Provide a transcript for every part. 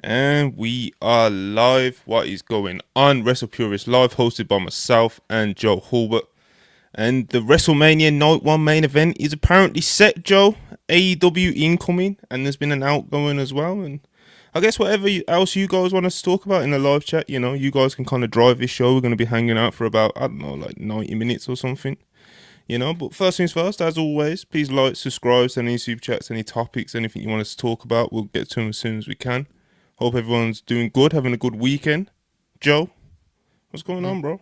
And we are live. What is going on? Wrestle Purist Live, hosted by myself and Joe Hulbert. And the WrestleMania Night 1 main event is apparently set, Joe. AEW incoming, and there's been an outgoing as well. And I guess whatever else you guys want us to talk about in the live chat, you know, you guys can kind of drive this show. We're going to be hanging out for about, I don't know, like 90 minutes or something. You know, but first things first, as always, please like, subscribe, send any super chats, any topics, anything you want us to talk about. We'll get to them as soon as we can. Hope everyone's doing good, having a good weekend. Joe, what's going on, bro?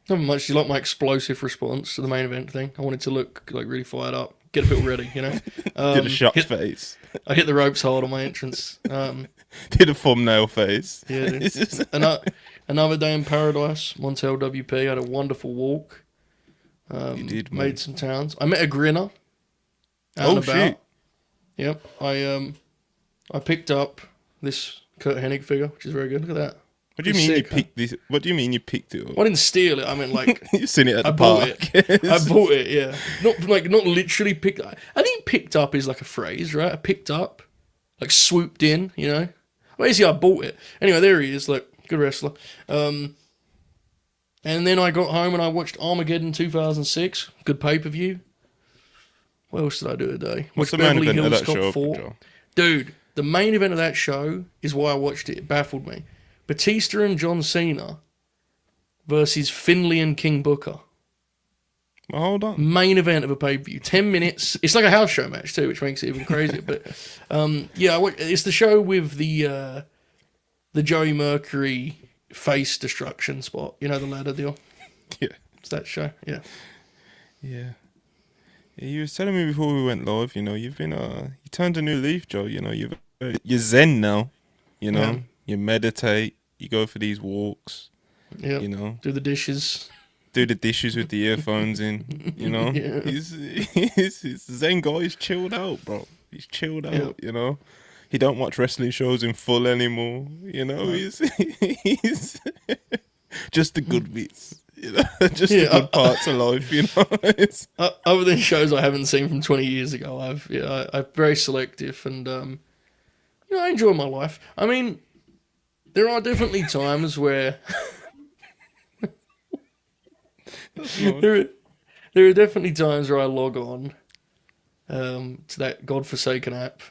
Not much. You like my explosive response to the main event thing? I wanted to look like really fired up, get a bit ready, you know. Did a shocked face. I hit the ropes hard on my entrance. Did a thumbnail face. Yeah, another day in paradise. Montel WP had a wonderful walk. You did, man. Made some towns. I met a grinner. Out and about. Shoot! Yep. I picked up this Kurt Hennig figure, which is very good. Look at that. What do you mean you picked this? What do you mean you picked it up? Well, I didn't steal it. I mean, like you've seen it at the park. I bought it. Yeah, not literally picked. I think picked up is like a phrase, right? I picked up, like swooped in. You know, basically I bought it. Anyway, there he is. Look, good wrestler. And then I got home and I watched Armageddon 2006. Good pay per view. What else did I do today? What's the main event of that show? Dude, the main event of that show is why I watched it. It baffled me. Batista and John Cena versus Finlay and King Booker. Well, hold on. Main event of a pay-per-view. 10 minutes. It's like a house show match too, which makes it even crazier. But yeah, it's the show with the Joey Mercury face destruction spot. You know, the ladder deal? Yeah. It's that show. Yeah. Yeah. You were telling me before we went live, you know, you've been you turned a new leaf, Joe. You know, you're zen now. You Yeah. know, you meditate, you go for these walks. Yeah. You know, Do the dishes. do the dishes with the earphones in. You know, Yeah. he's Zen guy. He's chilled out, bro. He's chilled Yeah. out. You know, he don't watch wrestling shows in full anymore. You know, No. he's just the good bits. You know, just the Yeah. good parts of life. You know, Other than shows I haven't seen from 20 years ago, I'm very selective, and I enjoy my life. I mean, there are definitely times where there are, there are definitely times where I log on to that godforsaken app,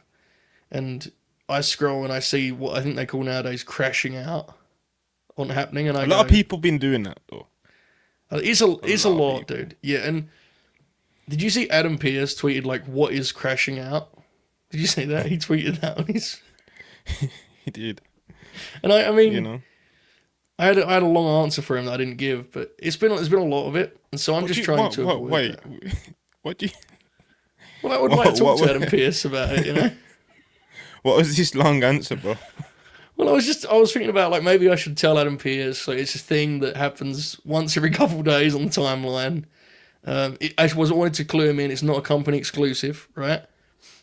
and I scroll and I see what I think they call nowadays crashing out on happening, and I a go, lot of people been doing that though. it's a lot of lot, people. dude. Yeah, and did you see Adam Pearce tweeted like, "What is crashing out?" Did you see that? He tweeted that on his. He did. And I mean, You know, I had a long answer for him that I didn't give, but there's been a lot of it, and so I'm just trying to avoid wait. that. What do you? Well, I would like to talk what- to Adam Pearce about it, you know. What was this long answer, bro? Well, I was thinking about like maybe I should tell Adam Pearce like it's a thing that happens once every couple of days on the timeline. I wanted to clue him in. It's not a company exclusive, right?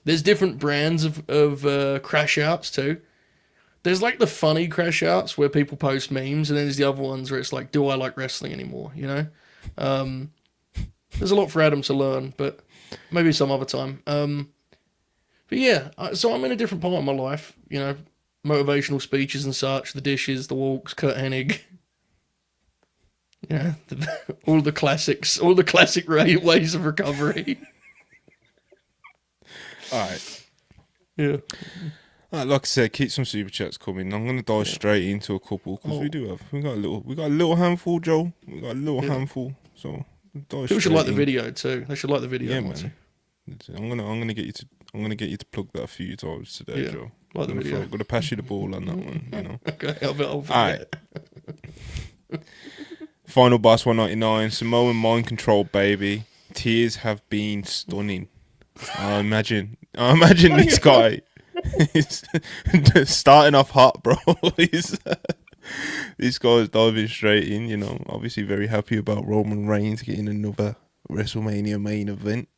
There's different brands of crash outs too. There's like the funny crash outs where people post memes, and then there's the other ones where it's like, do I like wrestling anymore? You know, there's a lot for Adam to learn, but maybe some other time. But yeah, so I'm in a different part of my life. You know, motivational speeches and such, the dishes, the walks, Kurt Hennig. Yeah, all the classics, all the classic ways of recovery. All right. Yeah. Like I said, keep some super chats coming. I'm gonna dive straight into a couple because we got a little handful, Joe. We got a little handful, so People should like the video too. They should like the video. Yeah, more man. too. I'm gonna get you to plug that a few times today, Yeah, Joe. like the I'm video. gonna pass you the ball on that one. You know. Okay, I'll All forget. right. Final boss 199. Samoan mind control, baby. Tears have been stunning. I imagine this guy is starting off hot, bro. This guy's diving straight in. You know, obviously very happy about Roman Reigns getting another WrestleMania main event.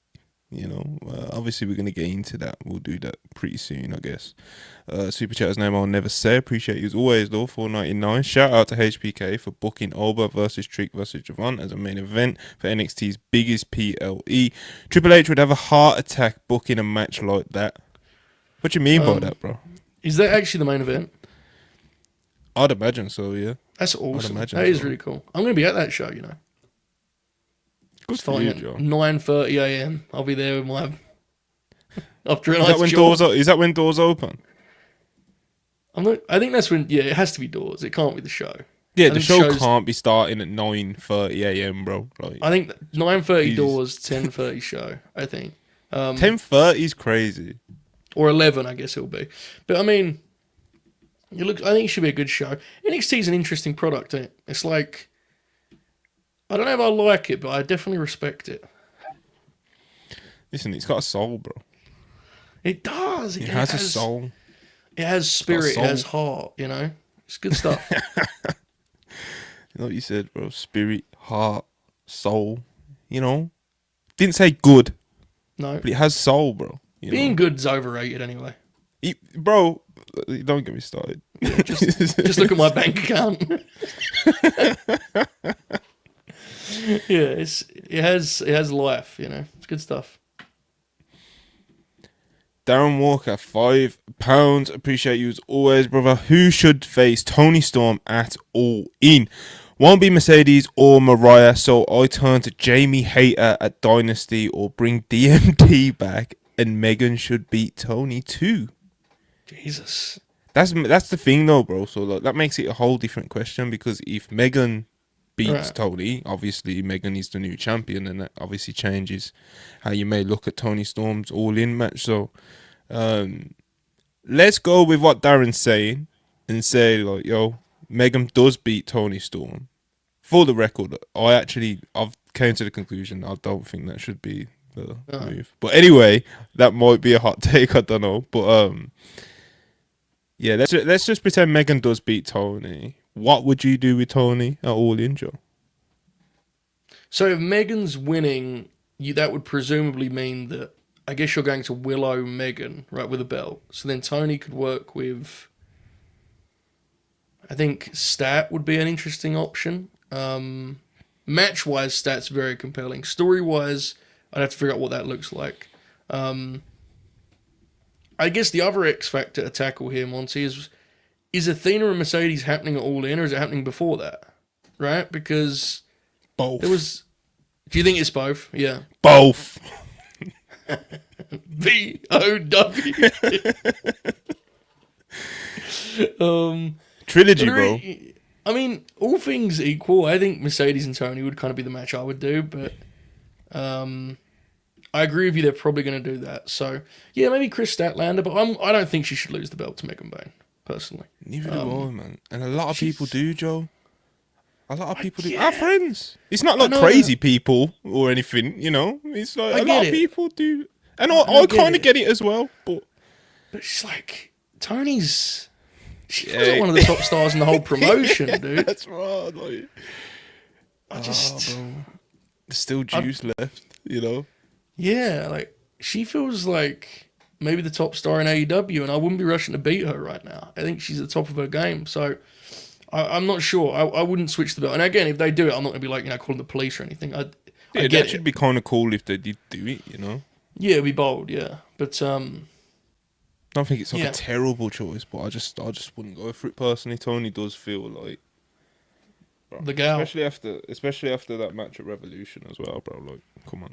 You know, obviously we're gonna get into that. We'll do that pretty soon, I guess. Super Chatter's name I'll never say. Appreciate you as always, though. $4.99. Shout out to HPK for booking Alba versus Trick versus Javon as a main event for NXT's biggest PLE. Triple H would have a heart attack booking a match like that. What do you mean by that, bro? Is that actually the main event? I'd imagine so. Yeah, That's awesome. imagine That is so. really cool. I'm going to be at that show, you know. good for you, Starting Joe. at 9:30 a.m. I'll be there with my after a Is that night's when job. is that when doors open? I think that's when. Yeah, it has to be doors. It can't be the show. Yeah, I the think show shows- can't be starting at 9:30 a.m., bro. Like I think 9:30 Jesus. doors, 10:30 show. I think 10:30 is crazy. or 11. I guess it'll be. But I mean, I think it should be a good show. NXT is an interesting product. Isn't it? It's like I don't know if I like it, but I definitely respect it. Listen, it's got a soul, bro. It does. It has a soul. It has spirit. It soul. has heart. You know, it's good stuff. You know what you said, bro? Spirit, heart, soul. You know, didn't say good, No, but it has soul, bro. You being know? good's overrated anyway. Bro, don't get me started. Just look at my bank account. Yeah, it has life. You know, it's good stuff. Darren Walker, £5. Appreciate you as always, brother. Who should face Tony Storm at All In? Won't be Mercedes or Mariah, so I turn to Jamie Hayter at Dynasty or bring DMD back, and Megan should beat Tony too. Jesus. That's the thing though, bro. So like, that makes it a whole different question because if Megan beats Right. Tony, obviously Megan is the new champion, and that obviously changes how you may look at Tony Storm's All-In match. So let's go with what Darren's saying and say like, yo, Megan does beat Tony Storm. For the record, I've came to the conclusion I don't think that should be the Oh. move. But anyway, that might be a hot take. I don't know, but Yeah, let's just pretend Megan does beat Tony. What would you do with Tony at All In, Joe? So if Megan's winning, that would presumably mean that I guess you're going to Willow Megan, right, with a belt. So then Tony could work with. I think Stat would be an interesting option. Match wise, Stat's very compelling. Story wise, I'd have to figure out what that looks like. I guess the other X factor to tackle here, Monty, is Athena and Mercedes happening at All In, or is it happening before that? Right? Because Both. there was. Do you think it's both? Yeah. Both. VOW. Trilogy, bro. I mean, all things equal, I think Mercedes and Tony would kind of be the match I would do, but I agree with you. They're probably going to do that. So yeah, maybe Chris Statlander, but I don't think she should lose the belt to Megan Bayne, personally. Neither do I, man. And a lot of people do, Joe. A lot of people do. Our friends. It's not like crazy people or anything, you know. It's like a lot of people do. And I kind of get it as well, but it's like Tony's. She's like one of the top stars in the whole promotion, dude. That's right. Like, bro. There's still juice left, you know. Yeah, like she feels like maybe the top star in AEW, and I wouldn't be rushing to beat her right now. I think she's at the top of her game, so I'm not sure. I wouldn't switch the belt. And again, if they do it, I'm not gonna be like calling the police or anything. That should be kind of cool if they did do it, you know. Yeah, it'd be bold, yeah, but I don't think it's like a terrible choice, but I just wouldn't go for it personally. Tony does feel like the gal, especially after that match at Revolution as well, bro. Like, come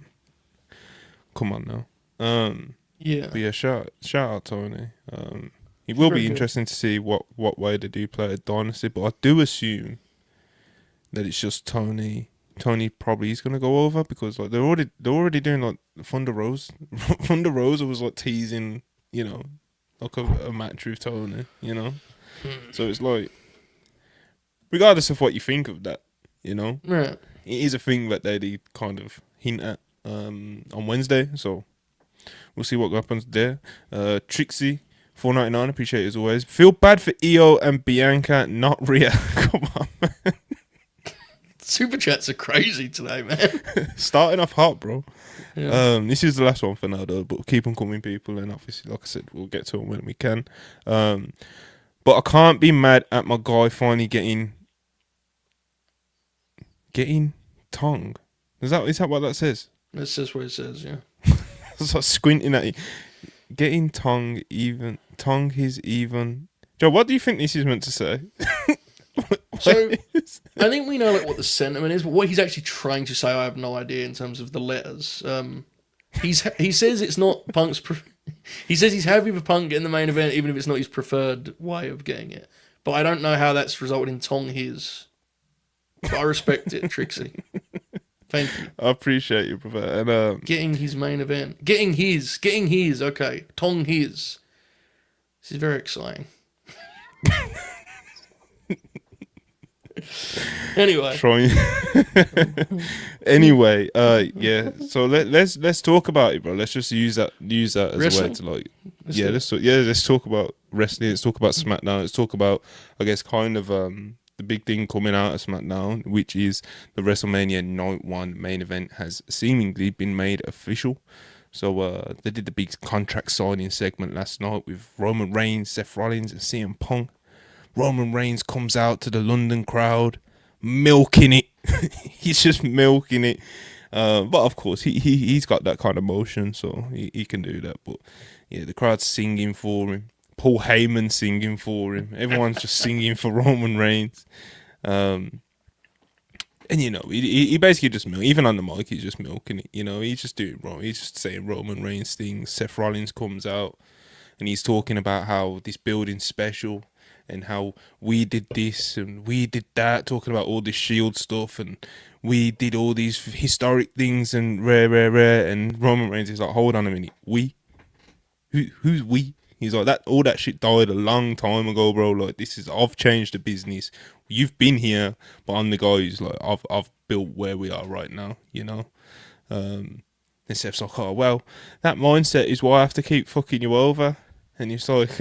on now. Yeah. But yeah, shout out Tony. It will be interesting to see what way they do play at Dynasty, but I do assume that it's just Tony. Tony probably is gonna go over because like they're already doing like Thunder Rose. Thunder Rosa was like teasing, you know, like a match with Tony, you know. So it's like, regardless of what you think of that, you know, right, it is a thing that they kind of hint at on Wednesday. So we'll see what happens there. Trixie, $4.99. Appreciate it as always. Feel bad for Io and Bianca, not Rhea. Come on, man. Super chats are crazy today, man. Starting off hot, bro. Yeah. This is the last one for now, though. But keep on coming, people, and obviously, like I said, we'll get to them when we can. But I can't be mad at my guy finally getting tongue. Is that what that says? It says what it says, yeah. I was like squinting at it. Getting tongue even. Tongue is even. Joe, what do you think this is meant to say? So I think we know like what the sentiment is, but what he's actually trying to say, I have no idea in terms of the letters. He says it's not Punk's. He says he's happy with Punk getting the main event, even if it's not his preferred way of getting it. But I don't know how that's resulted in Tong his. But I respect it, Trixie. Thank you. I appreciate you, brother. And getting his main event, getting his. Okay, Tong his. This is very exciting. Anyway. Anyway, yeah. So let's talk about it, bro. Let's just use that as wrestling? A way to like, let's talk about wrestling. Let's talk about SmackDown. Let's talk about, I guess, kind of the big thing coming out of SmackDown, which is the WrestleMania Night 1 main event has seemingly been made official. So they did the big contract signing segment last night with Roman Reigns, Seth Rollins, and CM Punk. Roman Reigns comes out to the London crowd, milking it. He's just milking it. But of course, he's got that kind of motion, so he can do that. But yeah, the crowd's singing for him. Paul Heyman singing for him. Everyone's just singing for Roman Reigns. And you know, he basically just even on the mic, he's just milking it. You know, he's just doing wrong. He's just saying Roman Reigns things. Seth Rollins comes out and he's talking about how this building's special and how we did this and we did that, talking about all this Shield stuff and we did all these historic things and rare. And Roman Reigns is like, hold on a minute, we? Who's we? He's like, all that shit died a long time ago, bro. Like, I've changed the business. You've been here, but I'm the guy who's like, I've built where we are right now, you know? And Seth's like, oh, well, that mindset is why I have to keep fucking you over. And he's like,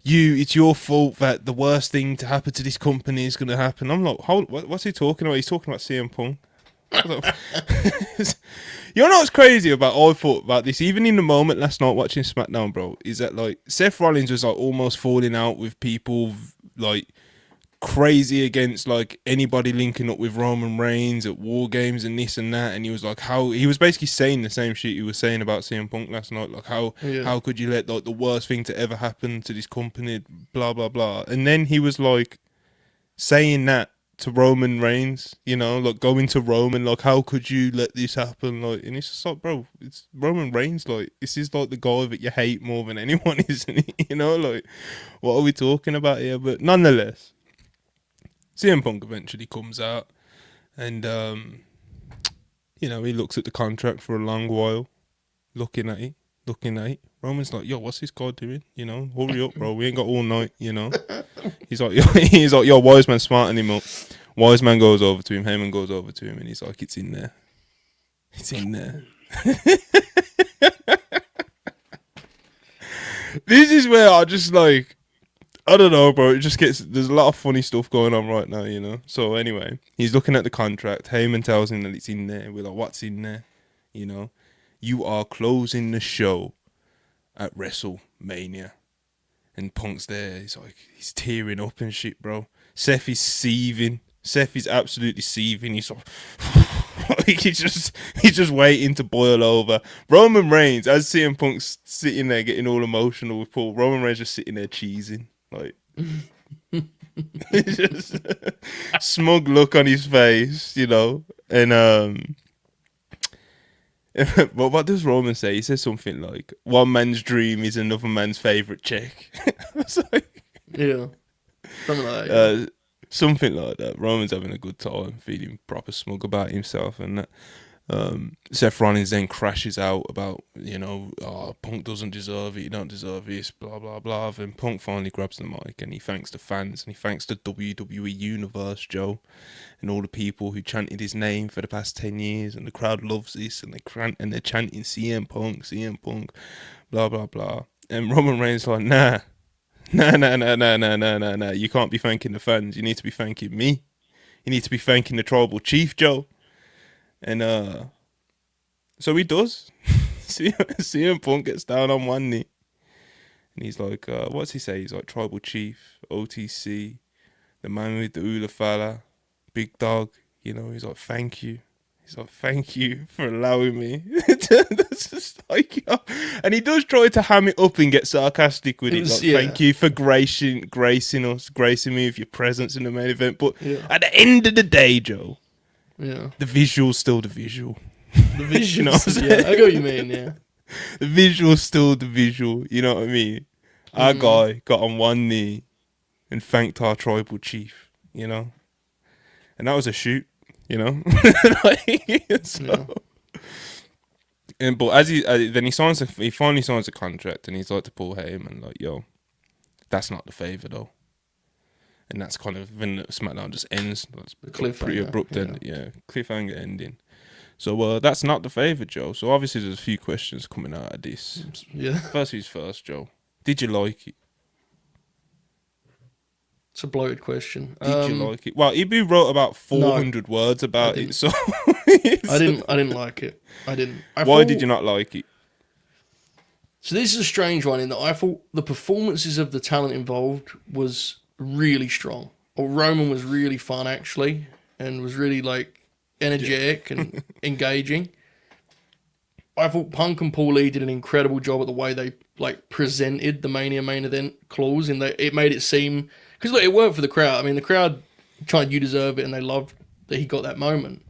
it's your fault that the worst thing to happen to this company is going to happen. I'm like, what's he talking about? He's talking about CM Punk. You know what's crazy about I thought about this, even in the moment last night watching SmackDown, bro, is that like Seth Rollins was like almost falling out with people like crazy against like anybody linking up with Roman Reigns at War Games and this and that, and he was like he was basically saying the same shit he was saying about CM Punk last night, like how could you let like the worst thing to ever happen to this company, blah blah blah, and then he was like saying that to Roman Reigns, you know, like going to Roman, like how could you let this happen, like, and it's just like, bro, it's Roman Reigns, like this is like the guy that you hate more than anyone, isn't he? You know, like what are we talking about here? But nonetheless, CM Punk eventually comes out and, you know, he looks at the contract for a long while, looking at it. Roman's like, yo, what's this guy doing? You know, hurry up, bro. We ain't got all night, you know. He's like, yo, Wise Man smarting him up. Wise Man goes over to him, Heyman goes over to him, and he's like, it's in there. It's in there. This is where I just like, I don't know, bro. It just gets, there's a lot of funny stuff going on right now, you know. So anyway, he's looking at the contract. Heyman tells him that it's in there. We're like, what's in there? You know, you are closing the show at WrestleMania. And Punk's there. He's like, he's tearing up and shit, bro. Seth is seething. Seth is absolutely seething. He's like, he's just waiting to boil over. Roman Reigns, as CM Punk's sitting there getting all emotional with Paul, Roman Reigns just sitting there cheesing. Like, just smug look on his face, you know. And but what does Roman say? He says something like, "One man's dream is another man's favorite chick." Like, yeah, something like that. Yeah. Something like that. Roman's having a good time, feeling proper smug about himself, and that. Seth Rollins then crashes out about, you know, Punk doesn't deserve it, you don't deserve this, blah blah blah. And Punk finally grabs the mic and he thanks the fans and he thanks the WWE universe, Joe, and all the people who chanted his name for the past 10 years, and the crowd loves this, and they're chanting CM Punk, blah blah blah. And Roman Reigns like, nah, you can't be thanking the fans, you need to be thanking me, you need to be thanking the tribal chief, Joe. And so he does. CM Punk gets down on one knee, and he's like, what's he say? He's like, tribal chief, OTC, the man with the Ula fella, big dog. You know, he's like, thank you. He's like, thank you for allowing me. That's just like, and he does try to ham it up and get sarcastic with it. Like, thank you for gracing me with your presence in the main event. But at the end of the day, Joe. Yeah. The visual's still the visual. The visual, you know what I'm saying? Yeah, I get what you mean, yeah. The visual's still the visual, you know what I mean? Our guy got on one knee and thanked our tribal chief, you know? And that was a shoot, you know? But as then he finally signs a contract, and he's like to Paul Heyman, like, yo, that's not the favour though. And that's kind of when SmackDown just ends. That's pretty abrupt end. Yeah, cliffhanger ending. So that's not the favour, Joe. So obviously there's a few questions coming out of this. Yeah. First things first, Joe. Did you like it? It's a bloated question. Did you like it? Well, Ibu wrote about 400 words about it, so I didn't like it. I didn't. Why did you not like it? So this is a strange one in that I thought the performances of the talent involved was really strong. Or Roman was really fun actually, and was really like energetic and engaging. I thought Punk and Paul Lee did an incredible job at the way they like presented the Mania main event clause, and it made it seem, because look, it worked for the crowd. I mean, the crowd tried "You Deserve It," and they loved that he got that moment.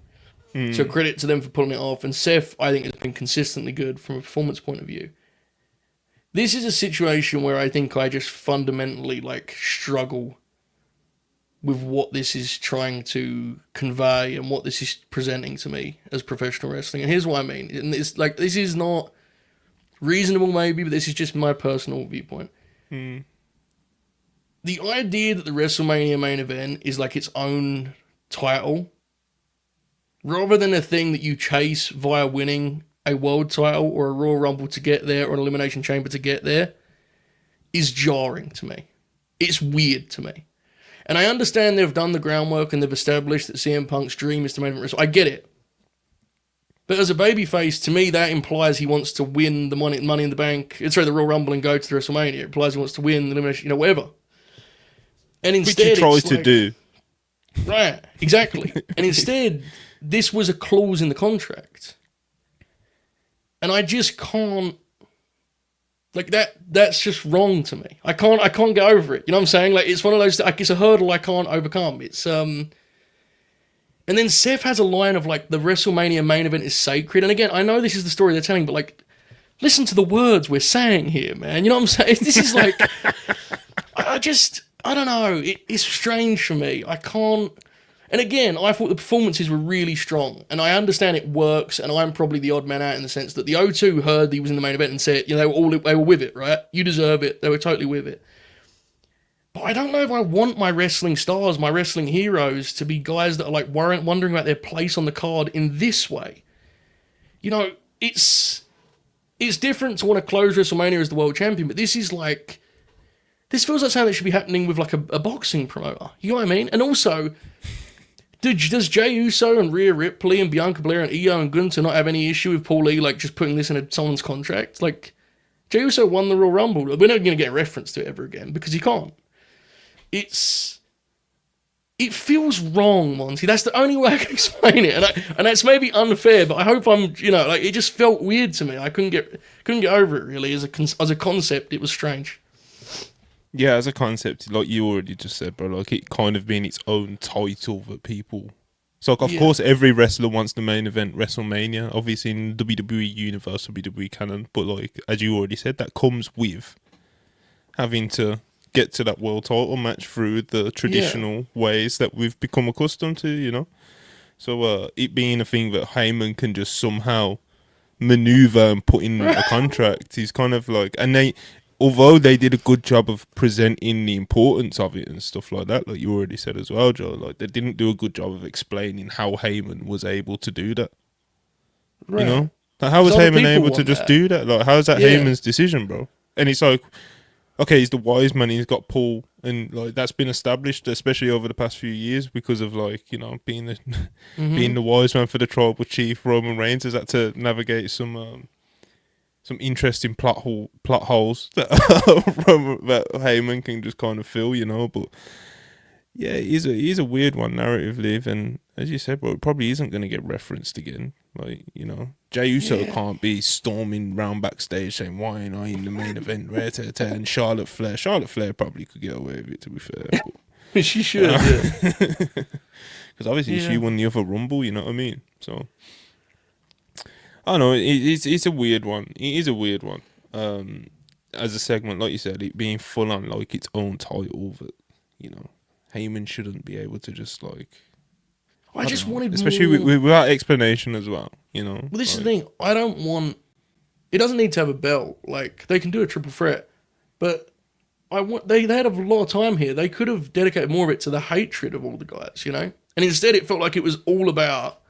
So credit to them for pulling it off. And Seth, I think, has been consistently good from a performance point of view. This is a situation where I think I just fundamentally like struggle with what this is trying to convey and what this is presenting to me as professional wrestling. And here's what I mean. And it's like, this is not reasonable maybe, but this is just my personal viewpoint. The idea that the WrestleMania main event is like its own title, rather than a thing that you chase via winning a world title or a Royal Rumble to get there or an Elimination Chamber to get there, is jarring to me. It's weird to me. And I understand they've done the groundwork and they've established that CM Punk's dream is to main event wrestle. I get it. But as a babyface, to me, that implies he wants to win the money in the bank. Sorry, the Royal Rumble and go to the WrestleMania. It implies he wants to win the elimination, whatever. And instead, which he tries to do. Right, exactly. And instead, this was a clause in the contract. And I just can't, like, that's just wrong to me. I can't get over it. You know what I'm saying? Like, it's one of those, like, it's a hurdle I can't overcome. And then Seth has a line of, like, the WrestleMania main event is sacred. And again, I know this is the story they're telling, but, like, listen to the words we're saying here, man. You know what I'm saying? This is, like, I don't know. It's strange for me. I can't... And again, I thought the performances were really strong. And I understand it works, and I'm probably the odd man out in the sense that the O2 heard he was in the main event and said, they were with it, right? You deserve it. They were totally with it. But I don't know if I want my wrestling stars, my wrestling heroes, to be guys that are like wondering about their place on the card in this way. It's different to want to close WrestleMania as the world champion, but this feels like something that should be happening with like a boxing promoter. You know what I mean? And also, does Jey Uso and Rhea Ripley and Bianca Belair and Io and Gunther not have any issue with Paul Lee like just putting this in someone's contract? Like, Jey Uso won the Royal Rumble. We're never going to get a reference to it ever again because he can't. It feels wrong, Monty. That's the only way I can explain it, and that's maybe unfair. But I hope I'm, like it just felt weird to me. I couldn't get over it really as a concept. It was strange. Yeah, as a concept, like you already just said, bro, like it kind of being its own title that people. So, like, of course, every wrestler wants the main event WrestleMania, obviously in WWE Universe, WWE canon. But like as you already said, that comes with having to get to that world title match through the traditional ways that we've become accustomed to, So it being a thing that Heyman can just somehow maneuver and put in a contract is kind of like, and although they did a good job of presenting the importance of it and stuff like that, like you already said as well, Joe, like they didn't do a good job of explaining how Heyman was able to do that. Like, how was Heyman able to just do that? Like, how's that Heyman's decision, bro? And it's like, okay, he's the wise man, he's got Paul, and like that's been established, especially over the past few years, because of like, being the being the wise man for the tribal chief. Roman Reigns has had to navigate some interesting plot holes that Heyman can just kind of fill, But yeah, he's a weird one narratively, and as you said, bro, it probably isn't going to get referenced again. Like, Jey Uso can't be storming round backstage saying, "Why ain't I in the main event?" And Charlotte Flair probably could get away with it, to be fair. But she should, because obviously she won the other Rumble. You know what I mean? So I don't know. It's a weird one. It is a weird one. As a segment, like you said, it being full on like its own title, that Heyman shouldn't be able to just like. I just wanted especially more... without explanation as well. Well, this is the thing. I don't want. It doesn't need to have a belt. Like they can do a triple threat, but I want. They had a lot of time here. They could have dedicated more of it to the hatred of all the guys, And instead, it felt like it was all about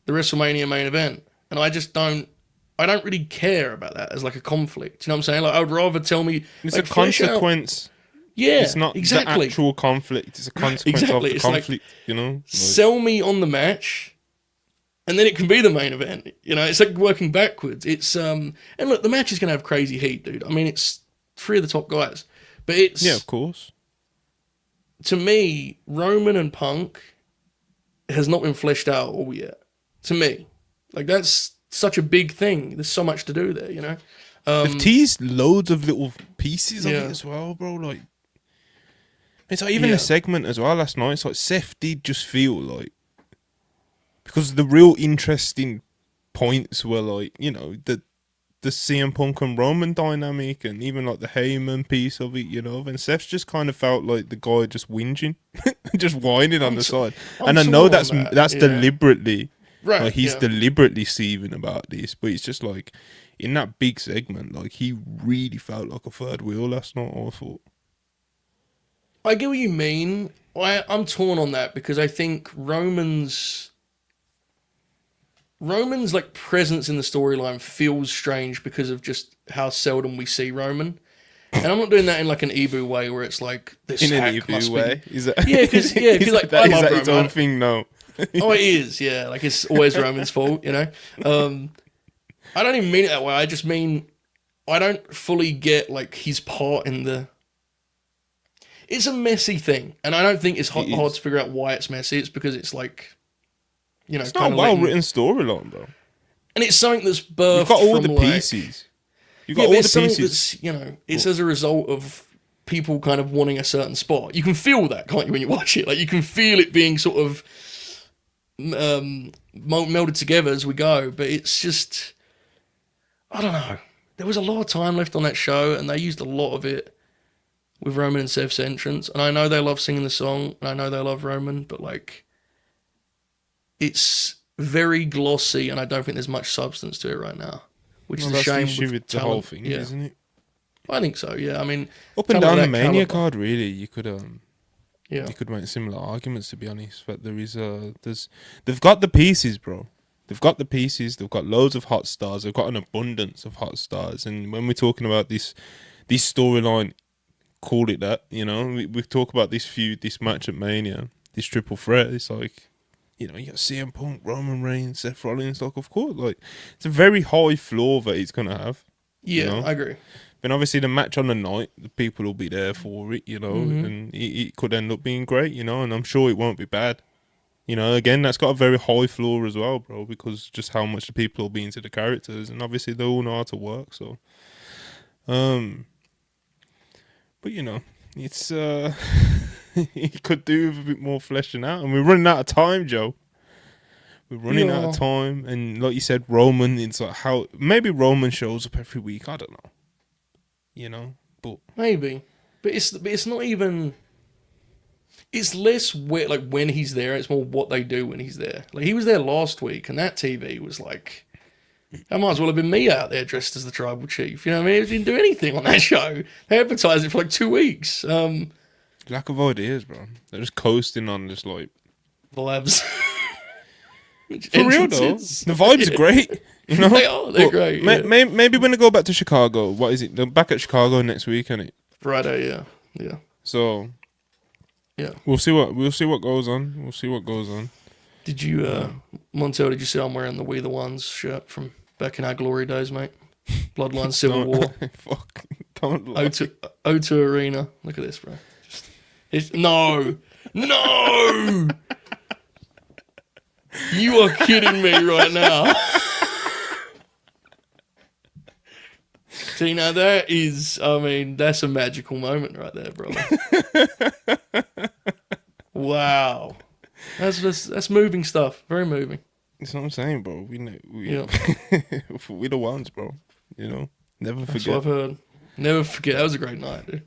the WrestleMania main event, and I just don't. I don't really care about that as like a conflict. You know what I'm saying? Like I would rather tell me it's like, a consequence. Yeah, it's not the actual conflict. It's a consequence of the conflict. Like, sell me on the match, and then it can be the main event. It's like working backwards. It's and look, the match is gonna have crazy heat, dude. I mean, it's 3 of the top guys, but it's of course. To me, Roman and Punk has not been fleshed out all yet. To me, like that's such a big thing. There's so much to do there. They've teased loads of little pieces of it as well, bro. Like. It's like even the segment as well last night. It's like Seth did just feel like, because the real interesting points were like the CM Punk and Roman dynamic, and even like the Heyman piece of it, and Seth's just kind of felt like the guy just whinging, just whining on the side. And I know that's deliberately, right? Like he's deliberately seething about this, but it's just like in that big segment, like he really felt like a third wheel last night. I thought. I get what you mean. I'm torn on that because I think Roman's like presence in the storyline feels strange because of just how seldom we see Roman. And I'm not doing that in like an Ebu way where it's like this In an hack must EBU be. way? Is that, Yeah, because like I is love that its Roman. own thing? No. Oh, it is. Yeah, like it's always Roman's fault, you know. I don't even mean it that way. I just mean I don't fully get like his part in the. It's a messy thing, and I don't think it's hard to figure out why it's messy. It's because it's like, you know, It's not a well-written storyline, bro. and it's something that's birthed. You've got all from the pieces. You've got all the pieces. That's, you know, it's as a result of people kind of wanting a certain spot. You can feel that, can't you, when you watch it? Like you can feel it being sort of melded together as we go. But it's just, I don't know. There was a lot of time left on that show, and they used a lot of it with Roman and Seth's entrance. And I know they love singing the song, and I know they love Roman, but like, it's very glossy, and I don't think there's much substance to it right now, which is a shame. That's the issue with the whole thing, isn't it? I think so. Yeah, I mean, up and down the Mania card, really, you could yeah, you could make similar arguments, to be honest. But they've got the pieces, bro. They've got the pieces. They've got loads of hot stars. They've got an abundance of hot stars. And when we're talking about this storyline, call it that. You know, we talk about this match at Mania, this triple threat. It's like, you know, you got CM Punk, Roman Reigns, Seth Rollins. Like, of course, like it's a very high floor that he's gonna have. Yeah, you know? I agree. Then obviously the match on the night, the people will be there for it, you know, and it could end up being great, you know, and I'm sure it won't be bad. You know, again, that's got a very high floor as well, bro, because just how much the people will be into the characters, and obviously they all know how to work, so. But, you know, it's, it could do with a bit more fleshing out, and we're running out of time, Joe. We're running out of time, and like you said, Roman, it's like how, maybe Roman shows up every week, I don't know. You know, but maybe, but it's not even. It's less like when he's there. It's more what they do when he's there. Like he was there last week, and that TV was like, that might as well have been me out there dressed as the tribal chief. You know what I mean? He didn't do anything on that show. They advertised it for like 2 weeks. Lack of ideas, bro. They're just coasting on just like vibes. For real though, the vibes are great. You know, they are. They're great. Maybe when I go back to Chicago, what is it? They're back at Chicago next week, isn't it? Friday, yeah. So, yeah, we'll see what goes on. We'll see what goes on. Did you, Montel? Did you see I'm wearing the We the Ones shirt from back in our glory days, mate? Bloodline Civil War. Fuck, don't lie. O2 Arena. Look at this, bro. No. You are kidding me right now. See, now that is, I mean, that's a magical moment right there, bro. Wow. That's moving stuff. Very moving. That's what I'm saying, bro. We're the ones, bro. You know, never forget. That's what I've heard. Never forget. That was a great night, dude.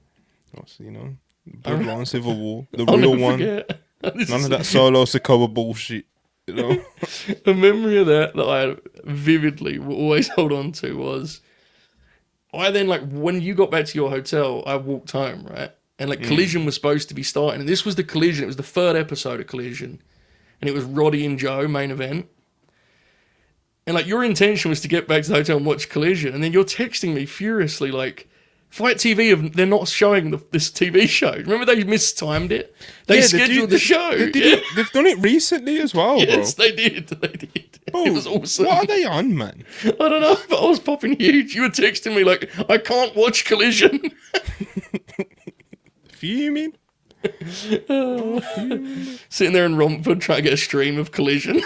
You know, Bloodline Civil War, the real one. None of that Solo Sikoa bullshit. You know, a memory of that I vividly will always hold on to was I then, like, when you got back to your hotel, I walked home, right? And like Collision was supposed to be starting, and this was the Collision. It was the third episode of Collision, and it was Roddy and Joe main event. And like your intention was to get back to the hotel and watch Collision, and then you're texting me furiously like, Fight TV, they're not showing this TV show. Remember they mistimed it? They scheduled the show. They've done it recently as well, bro. Yes, they did. Bro, it was awesome. What are they on, man? I don't know, but I was popping huge. You were texting me like, I can't watch Collision. Fuming? Sitting there in Romford trying to get a stream of Collision.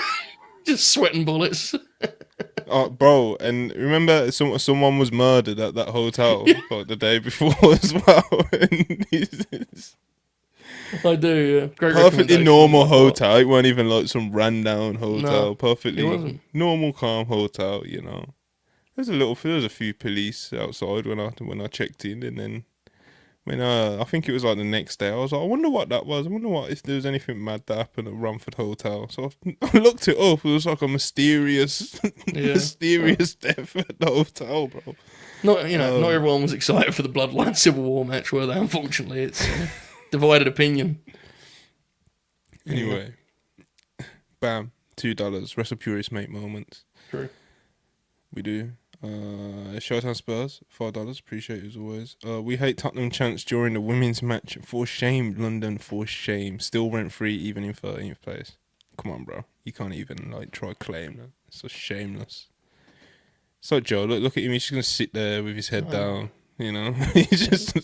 Just sweating bullets. Oh, bro, and remember someone was murdered at that hotel like the day before as well. I do, yeah. Great perfectly normal hotel. It weren't even like some ran-down hotel. No, perfectly normal, calm hotel, you know. There was a few police outside when I checked in, and then when I think it was like the next day, I was like, I wonder what that was. I wonder if there was anything mad that happened at Romford Hotel. So I looked it up. It was like a mysterious death at the hotel, bro. Not everyone was excited for the Bloodline Civil War match, were they? Unfortunately, it's divided opinion. Anyway, bam, $2. Wrestle Purists make moments. True. We do. Showtime Spurs, $5. Appreciate it as always. We hate Tottenham chants during the women's match. For shame, London. For shame. Still rent free, even in 13th place. Come on, bro. You can't even like try claim that. It's so shameless. So Joe, look at him. He's just gonna sit there with his head down. You know, he's just.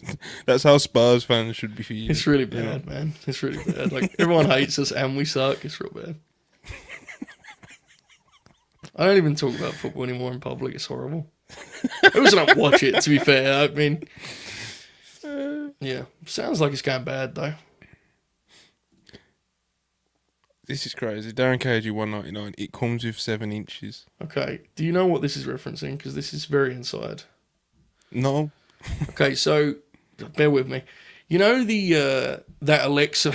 That's how Spurs fans should be feeling. It's really bad, man. It's really bad. Like everyone hates us and we suck. It's real bad. I don't even talk about football anymore in public. It's horrible. I also don't watch it, to be fair. I mean, yeah. Sounds like it's going bad, though. This is crazy. Darren Cagey, $1.99. It comes with 7 inches. Okay. Do you know what this is referencing? Because this is very inside. No. Okay, so bear with me. You know that Alexa,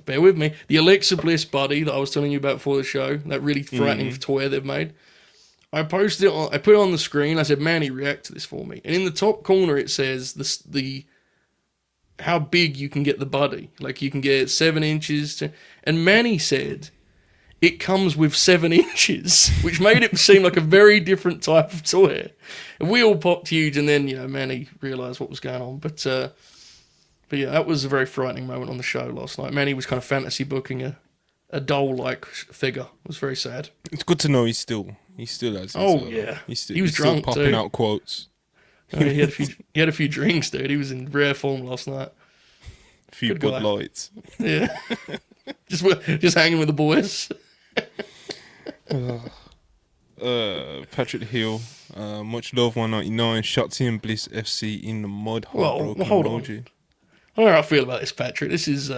bear with me, the Alexa Bliss buddy that I was telling you about before the show, that really frightening toy they've made. I posted it on, I put it on the screen. I said, Manny, react to this for me. And in the top corner, it says the how big you can get the buddy. Like you can get 7 inches. And Manny said it comes with 7 inches, which made it seem like a very different type of toy. And we all popped huge, and then, Manny realised what was going on. But yeah, that was a very frightening moment on the show last night. Manny was kind of fantasy booking a doll-like figure. It was very sad. It's good to know he still has. Yeah, he was drunk still popping out quotes. I mean, he had a few drinks, dude. He was in rare form last night. A few Bud Lights. Yeah, just hanging with the boys. Patrick Hill, much love, 199. Shotzi and Bliss FC in the mud. Well, hold on. I don't know how I feel about this, Patrick. This is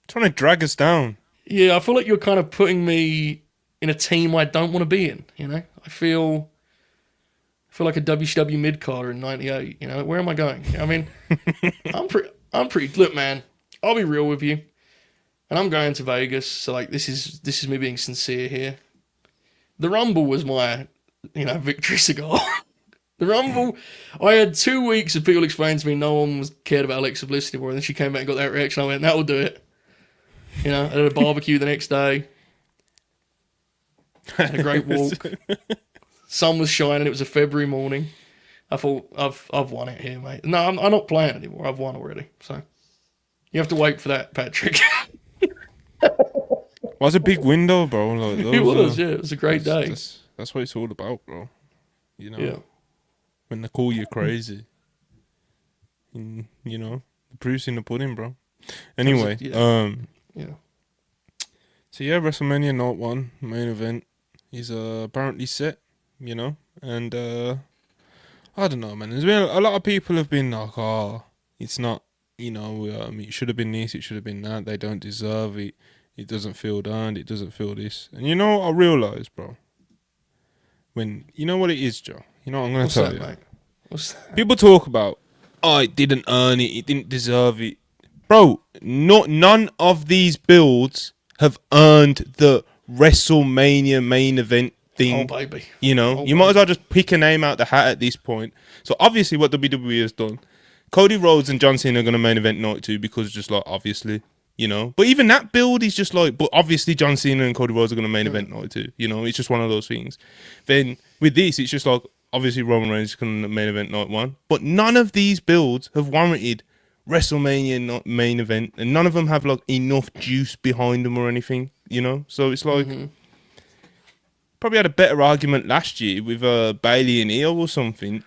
trying to drag us down. Yeah, I feel like you're kind of putting me in a team I don't want to be in. I feel like a WCW mid-carder in '98. Where am I going? I mean, I'm pretty. Look, man, I'll be real with you, and I'm going to Vegas. So like, this is me being sincere here. The Rumble was my, victory cigar. The Rumble, I had 2 weeks of people explaining to me no one was cared about Alexa Bliss anymore, and then she came back and got that reaction. I went, that will do it. I had a barbecue the next day. Had a great walk. Sun was shining. It was a February morning. I thought, I've won it here, mate. No, I'm not playing anymore. I've won already. So you have to wait for that, Patrick. It was a big window, bro. Like, It was, yeah. It was a great day. That's what it's all about, bro. Yeah. When they call you crazy. And, the proof's in the pudding, bro. Anyway, Yeah. So yeah, WrestleMania Night 1 main event is apparently set, and I don't know, man. There's been a lot of people have been like, oh, it's not, it should have been this, it should have been that. They don't deserve it. It doesn't feel earned. It doesn't feel this. And you know what I realised, bro? When you know what it is, Joe. You know what I'm gonna tell you. Mate? What's that? People talk about, oh, it didn't earn it. It didn't deserve it, bro. None of these builds have earned the WrestleMania main event thing. Oh, baby. You might as well just pick a name out the hat at this point. So obviously what WWE has done, Cody Rhodes and John Cena are going to main event night 2 because just like obviously, But even that build is just like, but obviously John Cena and Cody Rhodes are going to main event night 2. It's just one of those things. Then with this, it's just like, obviously Roman Reigns is going to main event night 1. But none of these builds have warranted WrestleMania main event, and none of them have like enough juice behind them or anything, So it's like probably had a better argument last year with Bailey and Io or something,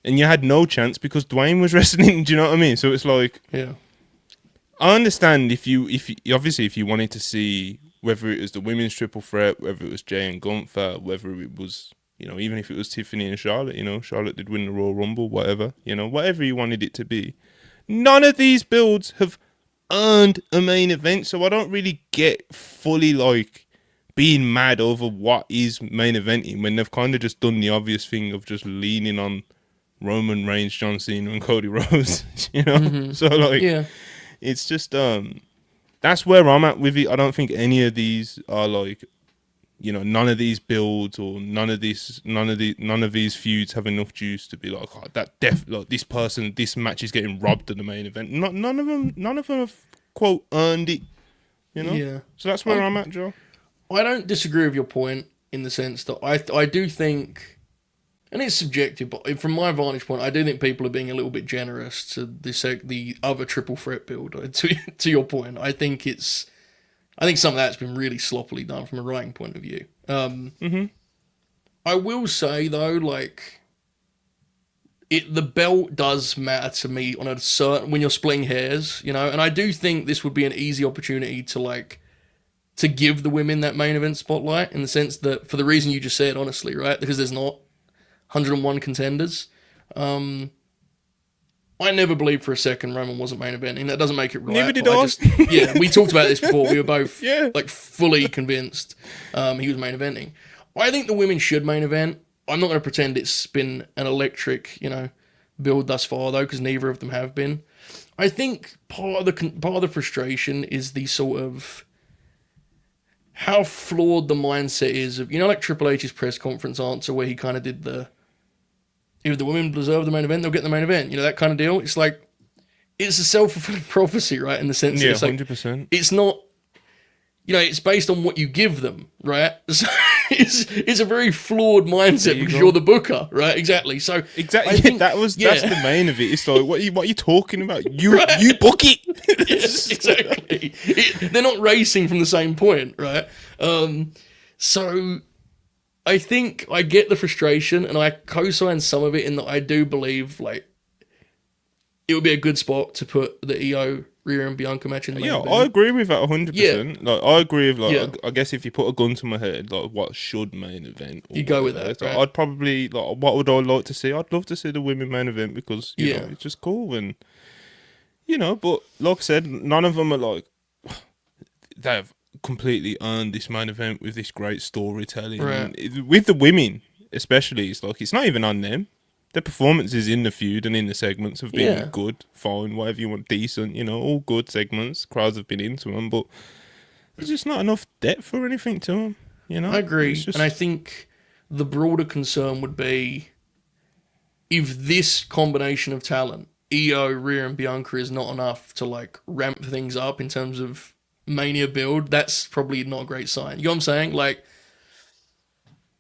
and you had no chance because Dwayne was wrestling. Do you know what I mean? So it's like, yeah, I understand if you wanted to see whether it was the women's triple threat, whether it was Jay and Gunther, whether it was even if it was Tiffany and Charlotte, Charlotte did win the Royal Rumble, whatever, whatever you wanted it to be. None of these builds have earned a main event, so I don't really get fully like being mad over what is main eventing when they've kind of just done the obvious thing of just leaning on Roman Reigns, John Cena, and Cody Rhodes. So like, yeah, it's just that's where I'm at with it. I don't think any of these are like, none of these builds or none of these feuds have enough juice to be like, oh, this match is getting robbed at the main event. None of them have quote earned it. Yeah. So that's where I'm at, Joe. I don't disagree with your point in the sense that I do think and it's subjective, but from my vantage point, I do think people are being a little bit generous to the other triple threat build. To your point, I think some of that's been really sloppily done from a writing point of view. I will say though, like, the belt does matter to me on a certain, when you're splitting hairs, you know, and I do think this would be an easy opportunity to give the women that main event spotlight, in the sense that, for the reason you just said, honestly, right? Because there's not 101 contenders. I never believed for a second Roman wasn't main eventing. That doesn't make it right. Neither did I. Yeah, we talked about this before. We were both Yeah. like fully convinced he was main eventing. I think the women should main event. I'm not going to pretend it's been an electric, you know, build thus far though, because neither of them have been. I think part of the frustration is the sort of how flawed the mindset is of, you know, like Triple H's press conference answer where he kind of did if the women deserve the main event, they'll get the main event. You know, that kind of deal. It's like, it's a self-fulfilling prophecy, right? In the sense that it's like, 100%. It's not, you know, it's based on what you give them, right? So it's a very flawed mindset because you're the booker, right? Exactly. So exactly, I think, that's the main of it. It's like, what are you talking about? You book it. Yes, exactly. They're not racing from the same point, right? So I think I get the frustration, and I co-sign some of it in that I do believe, like, it would be a good spot to put the Rhea and Bianca match in the main event. I agree with that 100%. Yeah. Like, I agree with, like, I guess if you put a gun to my head, like, what should main event? You go with that, right? I'd probably, like, what would I like to see? I'd love to see the women main event because, you know, it's just cool. And, you know, but like I said, none of them are like, they've completely earned this main event with this great storytelling. Right. And with the women, especially, it's like, it's not even on them. Their performances in the feud and in the segments have been good, fine, whatever you want, decent, you know, all good segments. Crowds have been into them, but there's just not enough depth or anything to them, you know? I agree. Just... And I think the broader concern would be, if this combination of talent, Rhea and Bianca, is not enough to, like, ramp things up in terms of Mania build, that's probably not a great sign. You know what I'm saying? Like,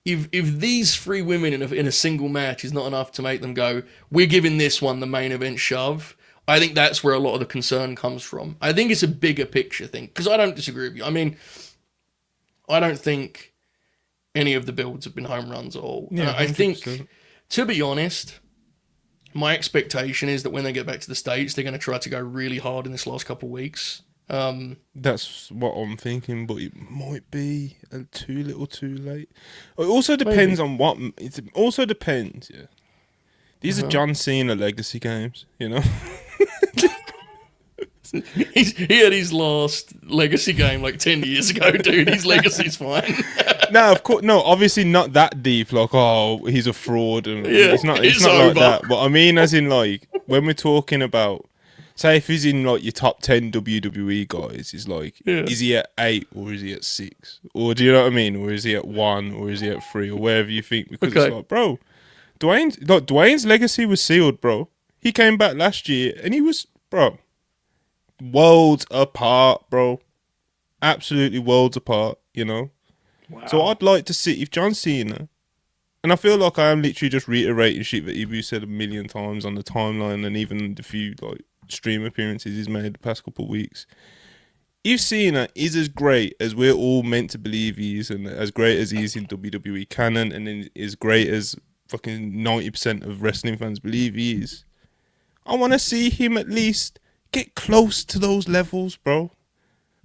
if these three women in a single match is not enough to make them go, we're giving this one the main event shove, I think that's where a lot of the concern comes from. I think it's a bigger picture thing, because I don't disagree with you. I mean, I don't think any of the builds have been home runs at all. Yeah, I think, to be honest, my expectation is that when they get back to the States, they're going to try to go really hard in this last couple of weeks. That's what I'm thinking, but it might be too little, too late. It also depends on what. It also depends. Yeah, these are John Cena legacy games. You know, he had his last legacy game like 10 years ago, dude. His legacy's fine. No, of course, no. Obviously, not that deep. Like, oh, he's a fraud, and it's not like that. But I mean, as in, like, when we're talking about. Say if he's in like your top 10 WWE guys, is like, is he at 8 or is he at 6? Or do you know what I mean? Or is he at 1 or is he at 3 or wherever you think? Because it's like, bro, Dwayne's legacy was sealed, bro. He came back last year and he was, bro, worlds apart, bro. Absolutely worlds apart, you know? Wow. So I'd like to see if John Cena, and I feel like I am literally just reiterating shit that Ibu said a million times on the timeline and even the few like stream appearances he's made the past couple of weeks. If Cena is as great as we're all meant to believe he is, and as great as he is in WWE canon, and then as great as fucking 90% of wrestling fans believe he is, I want to see him at least get close to those levels, bro.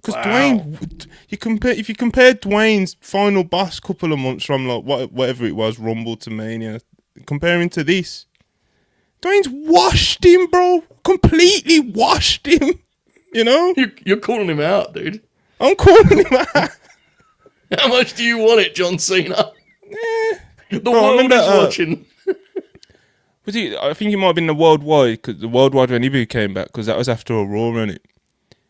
Because Dwayne, if you compare Dwayne's final boss couple of months from like whatever it was, Rumble to Mania, comparing to this, Dwayne's washed him, bro. Completely washed him. You know? You're calling him out, dude. I'm calling him out. How much do you want it, John Cena? The world is watching. I think it might have been the worldwide, because the worldwide when Ibu came back, because that was after a Raw, wasn't it?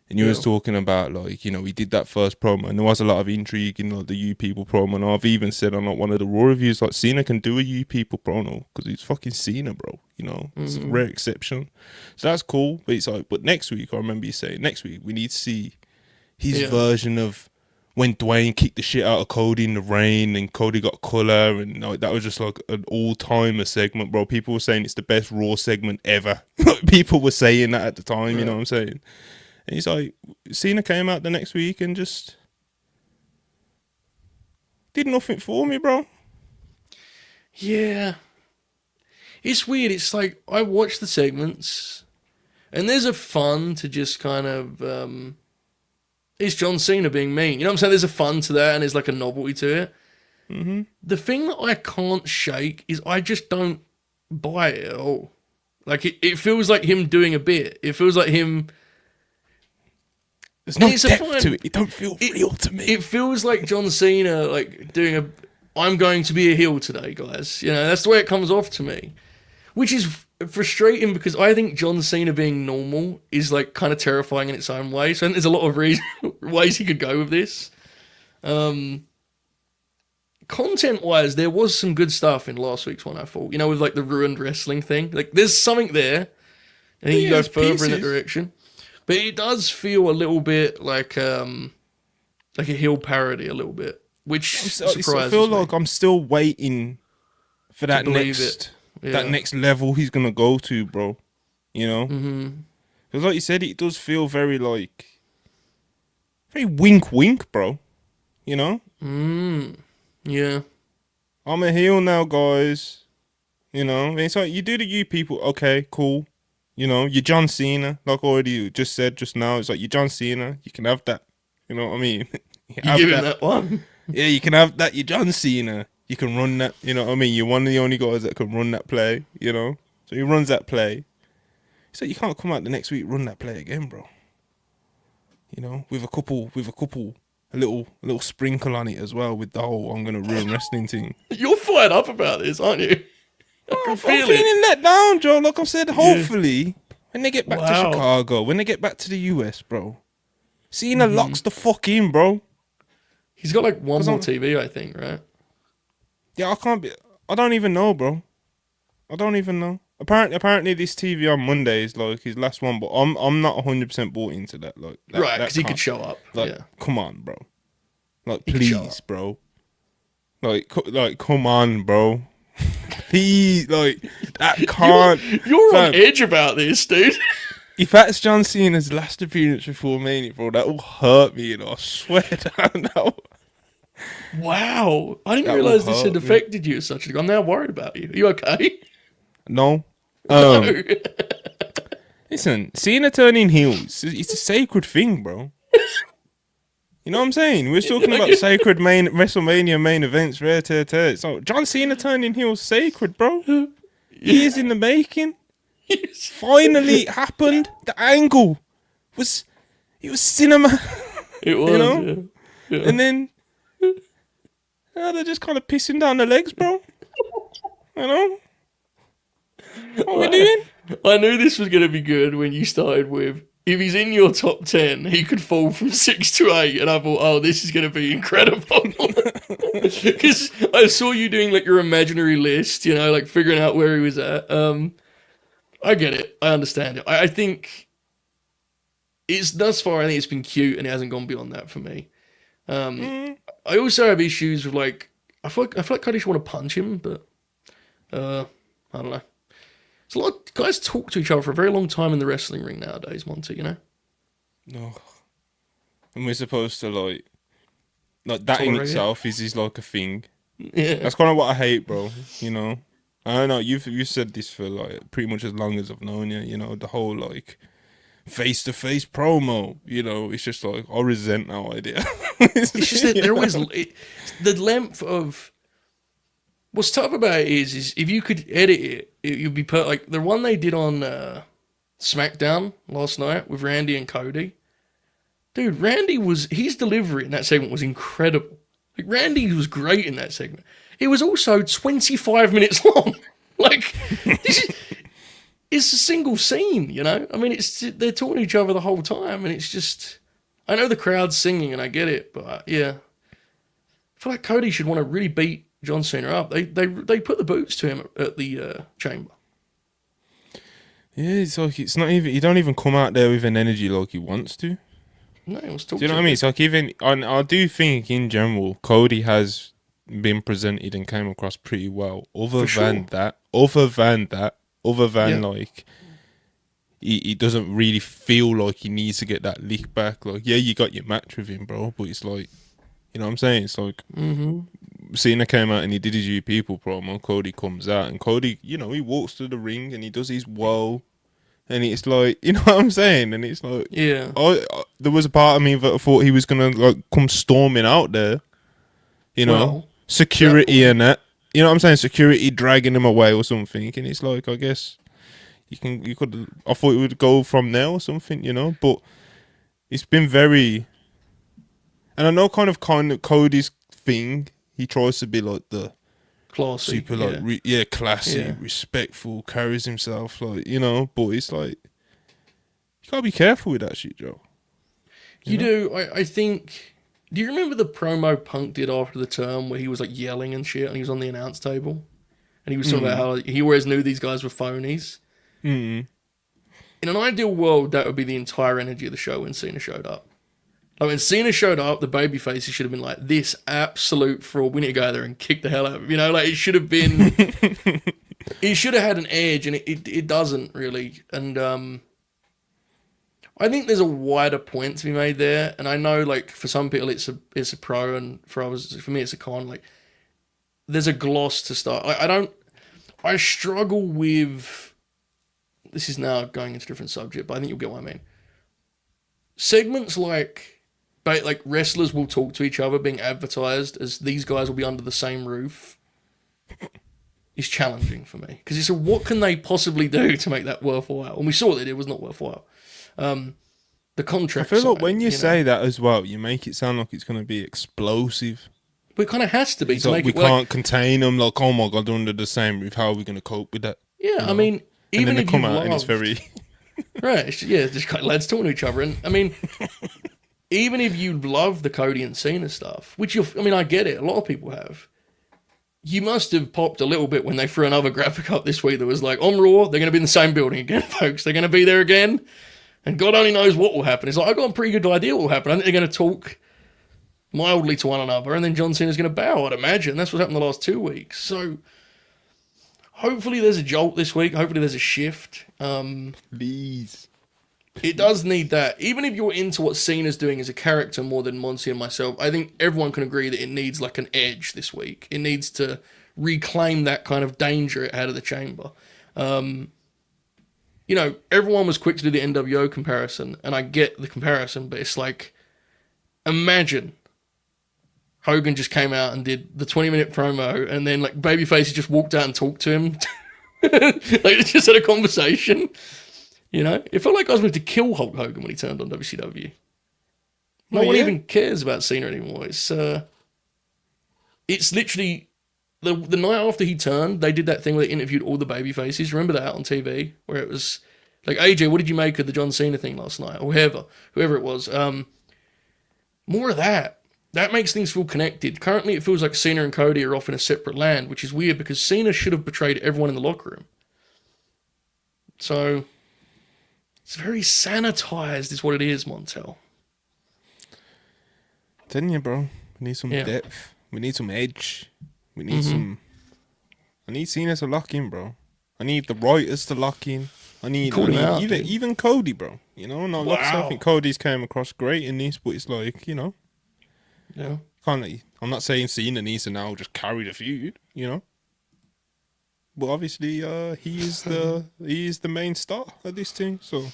And you was talking about, like, you know, we did that first promo, and there was a lot of intrigue in like the You People promo, and I've even said on like one of the Raw reviews, like, Cena can do a You People promo, because he's fucking Cena, bro, you know? It's a rare exception. So that's cool, but it's like, but next week, I remember you saying, next week, we need to see his version of when Dwayne kicked the shit out of Cody in the rain and Cody got color, and like, that was just like an all-timer segment, bro. People were saying it's the best Raw segment ever. People were saying that at the time, you know what I'm saying? And he's like, Cena came out the next week and just did nothing for me, bro. Yeah. It's weird. It's like, I watch the segments, and there's a fun to just kind of, it's John Cena being mean. You know what I'm saying? There's a fun to that, and there's like a novelty to it. Mm-hmm. The thing that I can't shake is I just don't buy it at all. Like, it feels like him doing a bit. It feels like him... There's no depth to it. It don't feel real to me. It feels like John Cena, like, doing a... I'm going to be a heel today, guys. You know, that's the way it comes off to me. Which is frustrating because I think John Cena being normal is like kind of terrifying in its own way. So I think there's a lot of ways he could go with this. Content-wise, there was some good stuff in last week's one, I thought. You know, with like the ruined wrestling thing. Like, there's something there. I think you go further in that direction. But it does feel a little bit like a heel parody a little bit. Which surprises I feel me. like I'm still waiting for that next... Yeah. That next level he's gonna go to, bro. You know, because like you said, it does feel very wink, bro. You know. Yeah. I'm a heel now, guys. You know, and it's like you do the you people. Okay, cool. You know, you're John Cena, like already just said just now. It's like you're John Cena. You can have that. You know what I mean? You give him that one. Yeah, you can have that. You're John Cena. You can run that, you know what I mean? You're one of the only guys that can run that play, you know? So he runs that play. So you can't come out the next week run that play again, bro. You know, with a little sprinkle on it as well with the whole I'm gonna ruin wrestling thing. You're fired up about this, aren't you? I'm feeling let down, Joe. Like I said, hopefully when they get back to Chicago, when they get back to the US, bro, Cena locks the fuck in, bro. He's got like one more TV, I think, right? Yeah, I don't even know, bro. I don't even know. Apparently this TV on Monday is like his last one, but I'm not 100% bought into that. Like, right, because he could show up. Like, come on, bro. Like, please, bro. Like, come on, bro. Please, like, that can't. You're on edge about this, dude. If that's John Cena's last appearance before Mania, bro, that will hurt me, you know. I swear down. Wow. I didn't realise this had affected you such a... I'm now worried about you. Are you okay? No. No. Listen, Cena turning heel, it's a sacred thing, bro. You know what I'm saying? We're talking about sacred WrestleMania main events, rare tear. So John Cena turning heel is sacred, bro. Years in the making. Finally it happened. The angle was... It was cinema. It was, you know? Yeah. And then... they're just kind of pissing down the legs, bro. You know? What are we doing? I knew this was going to be good when you started with, if he's in your top 10, he could fall from 6 to 8. And I thought, oh, this is going to be incredible. Because I saw you doing like your imaginary list, you know, like figuring out where he was at. I get it. I understand it. I think it's thus far, I think it's been cute and it hasn't gone beyond that for me. I also have issues with like I feel like Cody should want to punch him, but I don't know. There's a lot of guys talk to each other for a very long time in the wrestling ring nowadays, Monty, you know? No. And we're supposed to like that in itself is like a thing. Yeah. That's kind of what I hate, bro. You know? I don't know, you've said this for like pretty much as long as I've known you, you know, the whole like face-to-face promo, you know, it's just like, I resent that idea. It's just that they're always... the length of... What's tough about it is if you could edit it, you'd be... like, the one they did on SmackDown last night with Randy and Cody. Dude, Randy was... His delivery in that segment was incredible. Like, Randy was great in that segment. It was also 25 minutes long. Like... It's a single scene, you know? I mean, they're talking to each other the whole time, and it's just... I know the crowd's singing, and I get it, but yeah. I feel like Cody should want to really beat John Cena up. They put the boots to him at the chamber. Yeah, it's like, it's not even... He don't even come out there with an energy like he wants to. No, let's talk Do you know to what I mean? it. It's like even I do think in general, Cody has been presented and came across pretty well. For sure. Other than Yeah. like he doesn't really feel like he needs to get that lick back. Like, yeah, you got your match with him, bro, but it's like, you know what I'm saying? It's like Mm-hmm. Cena came out and he did his You People promo. Cody comes out and Cody, you know, he walks to the ring and he does his whoa, and it's like, you know what I'm saying? And it's like, Yeah. there was a part of me that thought he was gonna like come storming out there, you know, Well, to that security point. and that. You know what I'm saying? Security dragging him away or something, and it's like, I guess you could. I thought it would go from there or something, you know. But it's been very, and I know kind of Cody's thing. He tries to be like the Classy. super like Yeah. classy, Yeah. respectful, carries himself like, you know. But it's like you gotta be careful with that shit, Joe. You You know? do. I think. Do you remember the promo Punk did after the term where he was like yelling and shit and he was on the announce table? And he was talking about how he always knew these guys were phonies. Mm. In an ideal world, that would be the entire energy of the show when Cena showed up. Like when Cena showed up, the babyfaces should have been like, this absolute fraud. We need to go there and kick the hell out of him. You know, like it should have been. He should have had an edge, and it doesn't really. And I think there's a wider point to be made there. And I know, like for some people, it's a pro, and for others, for me, it's a con. Like there's a gloss to start. I don't. I struggle with. This is now going into a different subject, but I think you'll get what I mean. Segments like wrestlers will talk to each other being advertised as these guys will be under the same roof is challenging for me because it's what can they possibly do to make that worthwhile? And we saw that it was not worthwhile. The I contract feel like signing, when you say that as well, you make it sound like it's gonna be explosive. but it kind of has to be It's to like make we it like can't contain them. Like, oh my god, they're under the same roof. How are we gonna cope with that? yeah. You I know? mean, And then even they if come you've out and it's loved very. right, just kind of lads talking to each other, and I mean. Even if you love the Cody and Cena stuff, which I mean, I get it, a lot of people have. You must have popped a little bit when they threw another graphic up this week that was like, on Raw, they're going to be in the same building again, folks. They're going to be there again. And God only knows what will happen. It's like, I got a pretty good idea what will happen. I think they're going to talk mildly to one another, and then John Cena's going to bow, I'd imagine. That's what happened the last 2 weeks. So hopefully there's a jolt this week. Hopefully there's a shift. Please. It does need that. Even if you're into what Cena's doing as a character more than Monty and myself, I think everyone can agree that it needs like an edge this week. It needs to reclaim that kind of danger it had of the chamber. Everyone was quick to do the NWO comparison, and I get the comparison, but it's like, imagine Hogan just came out and did the 20-minute promo, and then like Babyface just walked out and talked to him. Like they just had a conversation. You know, it felt like I was going to kill Hulk Hogan when he turned on WCW. No one even cares about Cena anymore. It's literally the night after he turned, they did that thing where they interviewed all the baby faces. Remember that on TV where it was like, AJ, what did you make of the John Cena thing last night, or whoever it was? More of that. That makes things feel connected. Currently, it feels like Cena and Cody are off in a separate land, which is weird because Cena should have betrayed everyone in the locker room. So. It's very sanitized, is what it is, Montel. Telling you, bro. We need some depth. We need some edge. We need some. I need Cena to lock in, bro. I need the writers to lock in. I need even Cody, bro. You know, no, like I said, I think Cody's came across great in this, but it's like, you know, yeah. I'm not saying Cena needs to now just carry the feud, you know. But obviously, he is the main star of this thing. So,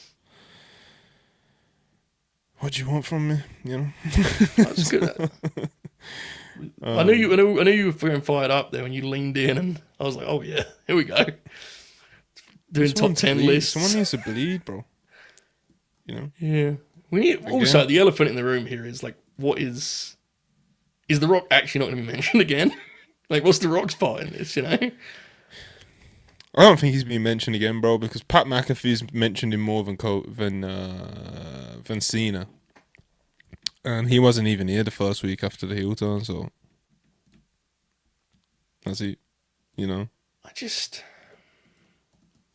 what do you want from me? You know, that's good. I knew you were feeling fired up there when you leaned in, and I was like, oh yeah, here we go. Doing top 10 lists. Someone needs to bleed, bro. You know. Yeah. We need also the elephant in the room here is like, what is The Rock actually not going to be mentioned again? Like, what's The Rock's part in this? You know. I don't think he's been mentioned again, bro, because Pat McAfee's mentioned him more than Cena, and he wasn't even here the first week after the heel turn, so that's it. You know,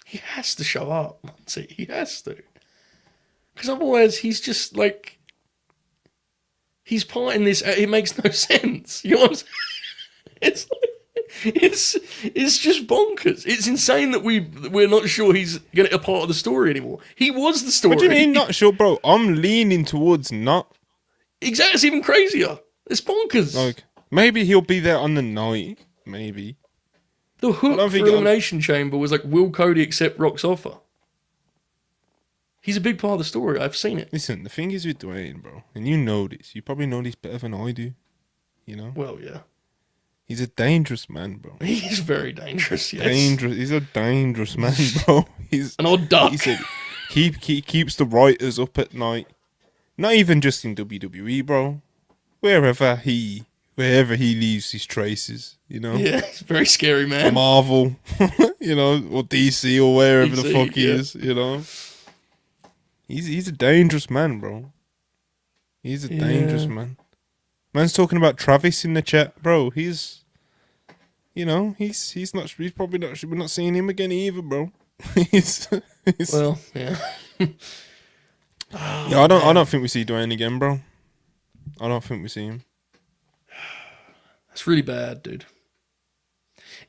he has to show up. He has to, because otherwise he's just like He's parting this. It makes no sense. You know what I'm saying? It's it's just bonkers. It's insane that we're not sure he's gonna a part of the story anymore. He was the story. What do you mean not sure, bro? I'm leaning towards not. Exactly. It's even crazier. It's bonkers. Like, maybe he'll be there on the night. Maybe. The hook for Elimination Chamber was like, will Cody accept Rock's offer? He's a big part of the story. I've seen it. Listen, the thing is with Dwayne, bro, and you know this. You probably know this better than I do. You know? Well, yeah. He's a dangerous man, bro. He's very dangerous, yes. Dangerous. He's a dangerous man, bro. He's an odd duck. He keeps the writers up at night. Not even just in WWE, bro. Wherever he leaves his traces, you know? Yeah, he's a very scary man. Marvel, you know, or DC or wherever DC, the fuck he is, you know? He's a dangerous man, bro. He's a dangerous man. Man's talking about Travis in the chat, bro. He's probably not. We're not seeing him again either, bro. Well, yeah. Yeah, I don't think we see Dwayne again, bro. I don't think we see him. That's really bad, dude.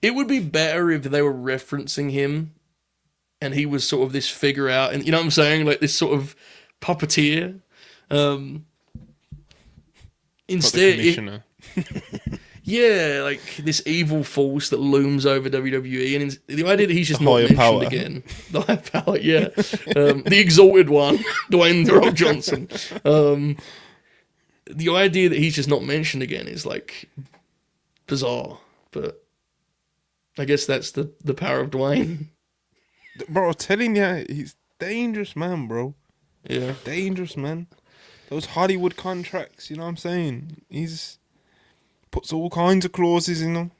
It would be better if they were referencing him and he was sort of this figure out, and you know what I'm saying? Like this sort of puppeteer. Instead, yeah, like this evil force that looms over WWE, and the idea that he's just not mentioned power. Again. The higher power, yeah. The exalted one, Dwayne "The Rock" Johnson. The idea that he's just not mentioned again is like bizarre, but I guess that's the power of Dwayne. Bro, I'm telling you, he's dangerous man, bro. Yeah. Dangerous man. Those Hollywood contracts, you know what I'm saying? He's puts all kinds of clauses in them.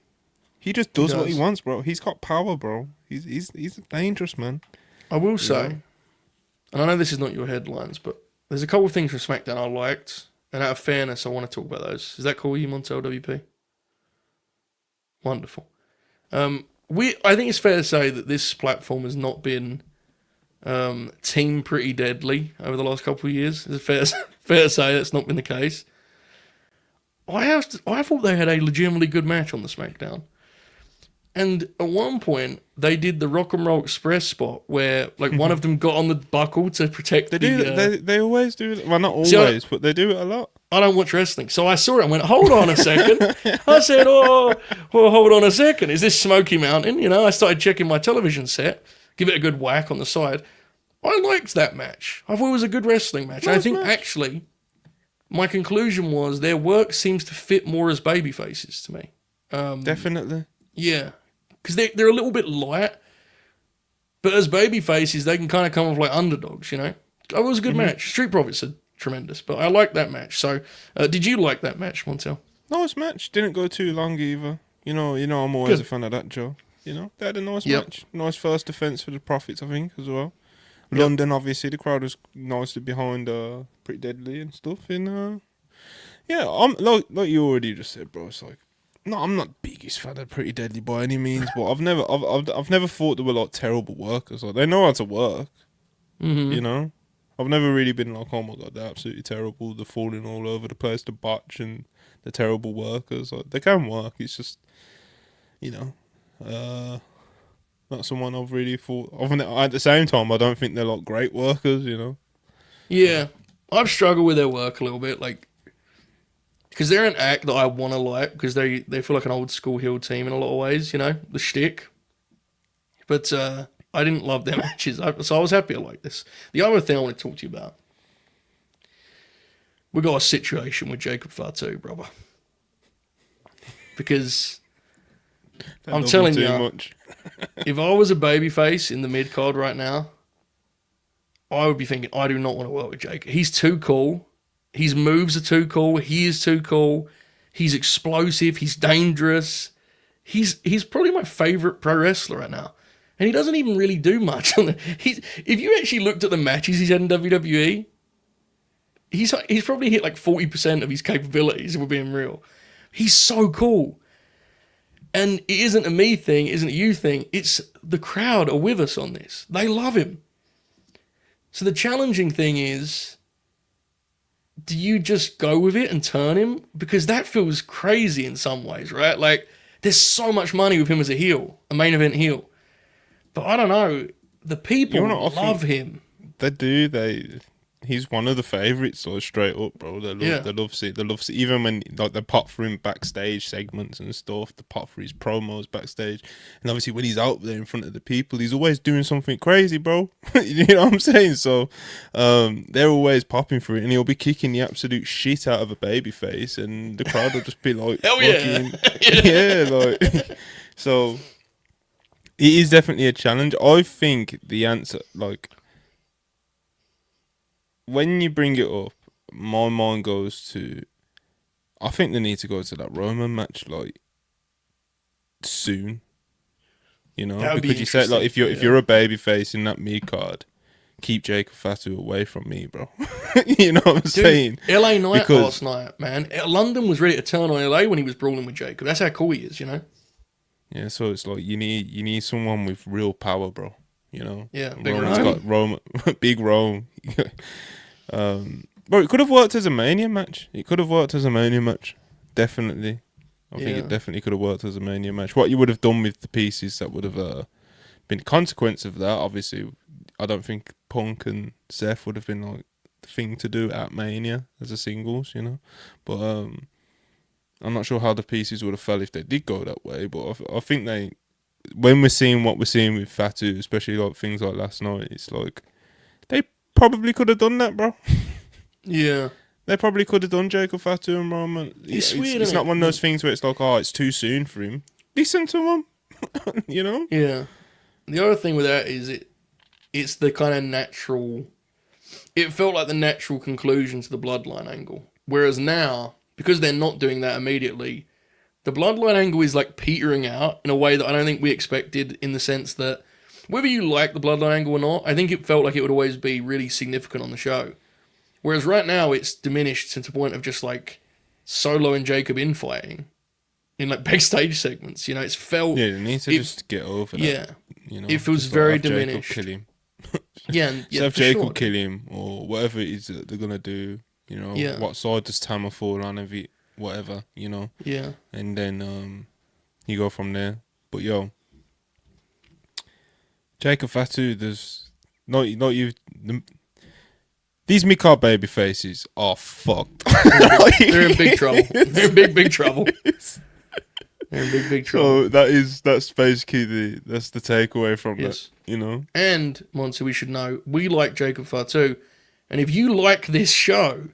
He just does what he wants, bro. He's got power, bro. He's a dangerous man. I will say, and I know this is not your headlines, but there's a couple of things from SmackDown I liked, and out of fairness, I want to talk about those. Is that cool with you, Montel WP? Wonderful. I think it's fair to say that this platform has not been team pretty deadly over the last couple of years. Is it fair to say that's not been the case? I thought they had a legitimately good match on the SmackDown. And at one point, they did the Rock and Roll Express spot where like one of them got on the buckle to protect They always do it. Well, not always, but they do it a lot. I don't watch wrestling. So I saw it and went, hold on a second. I said, well, hold on a second. Is this Smoky Mountain? You know, I started checking my television set, give it a good whack on the side. I liked that match. I thought it was a good wrestling match. I think actually, my conclusion was their work seems to fit more as baby faces to me. Definitely. Yeah. Because they're a little bit light, but as baby faces, they can kind of come off like underdogs, you know? It was a good match. Street Profits are tremendous, but I like that match. So, did you like that match, Montel? Nice match. Didn't go too long either. You know, I'm always a fan of that, Joe. You know, they had a nice match. Nice first defense for the Profits, I think, as well. London, obviously, the crowd was nicely behind Pretty Deadly and stuff. And I'm like you already just said, bro. It's like, no, I'm not the biggest fan of Pretty Deadly by any means, but I've never thought they were like terrible workers. Like, they know how to work. Mm-hmm. You know, I've never really been like, oh my god, they're absolutely terrible. They're falling all over the place, the botch, and they're terrible workers. Like, they can work. It's just, you know, not someone I've really thought of. At the same time, I don't think they're like great workers, you know. Yeah, I've struggled with their work a little bit, like, because they're an act that I want to like, because they feel like an old school heel team in a lot of ways, you know, the shtick. But I didn't love their matches, so I was happy I liked this. The other thing I want to talk to you about, we got a situation with Jacob Fatu, brother. Because I'm telling you, if I was a babyface in the mid card right now, I would be thinking, I do not want to work with Jake. He's too cool. His moves are too cool. He is too cool. He's explosive. He's dangerous. He's probably my favorite pro wrestler right now. And he doesn't even really do much. If you actually looked at the matches he's had in WWE, he's probably hit like 40% of his capabilities, if we're being real. He's so cool. And it isn't a me thing, it isn't a you thing. It's the crowd are with us on this. They love him. So the challenging thing is, do you just go with it and turn him? Because that feels crazy in some ways, right? Like, there's so much money with him as a heel, a main event heel. But I don't know. The people love him. They do. He's one of the favorites, so straight up, bro. They love see even when like they pop for him backstage segments and stuff. They pop for his promos backstage, and obviously when he's out there in front of the people, he's always doing something crazy, bro. You know what I'm saying? So, they're always popping for it, and he'll be kicking the absolute shit out of a baby face, and the crowd will just be like, "Hell fucking, yeah, like." So, it is definitely a challenge. I think the answer, like, when you bring it up, my mind goes to, I think they need to go to that Roman match like soon. You know, because you said like if you're a baby face in that mid card, keep Jacob Fatu away from me, bro. You know what I'm saying? LA Knight last night, man. London was ready to turn on LA when he was brawling with Jacob. That's how cool he is, you know. Yeah, so it's like you need someone with real power, bro. You know. Yeah, Roman's got Rome, big Rome. Bro, it could have worked as a Mania match. Definitely. I think it definitely could have worked as a Mania match. What you would have done with the pieces that would have been a consequence of that, obviously, I don't think Punk and Seth would have been like the thing to do at Mania as a singles, you know. But I'm not sure how the pieces would have felt if they did go that way. But I think when we're seeing what we're seeing with Fatu, especially like things like last night, it's like they probably could have done that, bro. Yeah. They probably could have done Jacob Fatu and Roman. It's weird, it's not one of those things where it's like, oh, it's too soon for him. Listen to him. You know? Yeah. The other thing with that is it's the kind of natural... It felt like the natural conclusion to the Bloodline angle. Whereas now, because they're not doing that immediately, the Bloodline angle is like petering out in a way that I don't think we expected, in the sense that whether you like the Bloodline angle or not, I think it felt like it would always be really significant on the show. Whereas right now it's diminished to the point of just like Solo and Jacob infighting in like backstage segments. You know, it's felt... Yeah, they need to just get over that. Yeah. You know, it feels very diminished. Jacob kill him. Yeah, have Jacob kill him, or whatever it is that they're going to do. You know, what side does Tama fall on, whatever, you know. Yeah. And then you go from there. But yo, Jacob Fatu, there's these mid-card baby faces are fucked. They're in big trouble. They're in big trouble. They're in big trouble. So that's basically that's the takeaway from that, you know. And Monty, we should know we like Jacob Fatu, and if you like this show,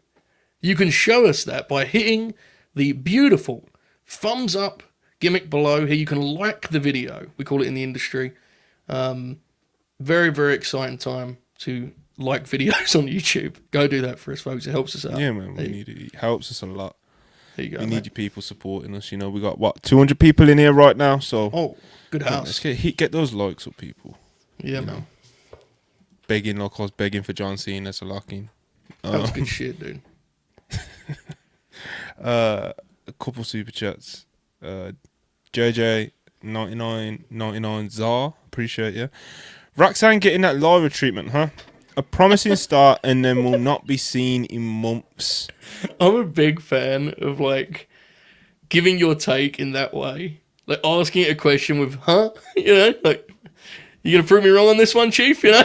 you can show us that by hitting the beautiful thumbs up gimmick below. Here you can like the video. We call it in the industry. Very, very exciting time to like videos on YouTube. Go do that for us, folks. It helps us out. Yeah, man. We need it. It helps us a lot. There you go. We need you people supporting us. You know, we got 200 people in here right now. So good house. Let's get those likes up, people. Yeah, man. Begging like I was begging for John Cena to lock in. That was good shit, dude. A couple super chats. JJ 99 Czar, appreciate you. Roxanne getting that Lyra treatment, huh? A promising start, and then will not be seen in months. I'm a big fan of like giving your take in that way, like asking it a question with "huh," you know, like you gonna prove me wrong on this one, Chief? You know.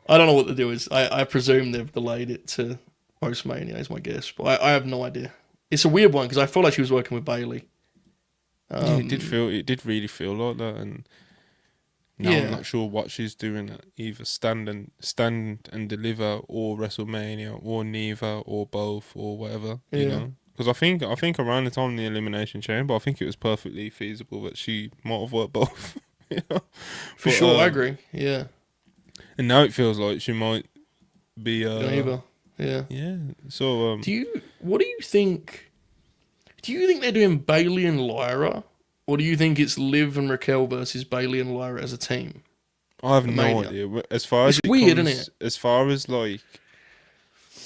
I don't know what the deal is. I presume they've delayed it to Post-Mania, is my guess, but I have no idea. It's a weird one because I feel like she was working with Bailey. Yeah, it did really feel like that, and now I'm not sure what she's doing. Either stand and deliver, or WrestleMania, or neither, or both, or whatever. You know, because I think around the time of the Elimination Chamber, I think it was perfectly feasible that she might have worked both. You know? For sure, I agree. Yeah. And now it feels like she might be neither. Yeah. Yeah. So what do you think? Do you think they're doing Bailey and Lyra, or do you think it's Liv and Raquel versus Bailey and Lyra as a team? I have no idea. As far as it's weird, isn't it? As far as like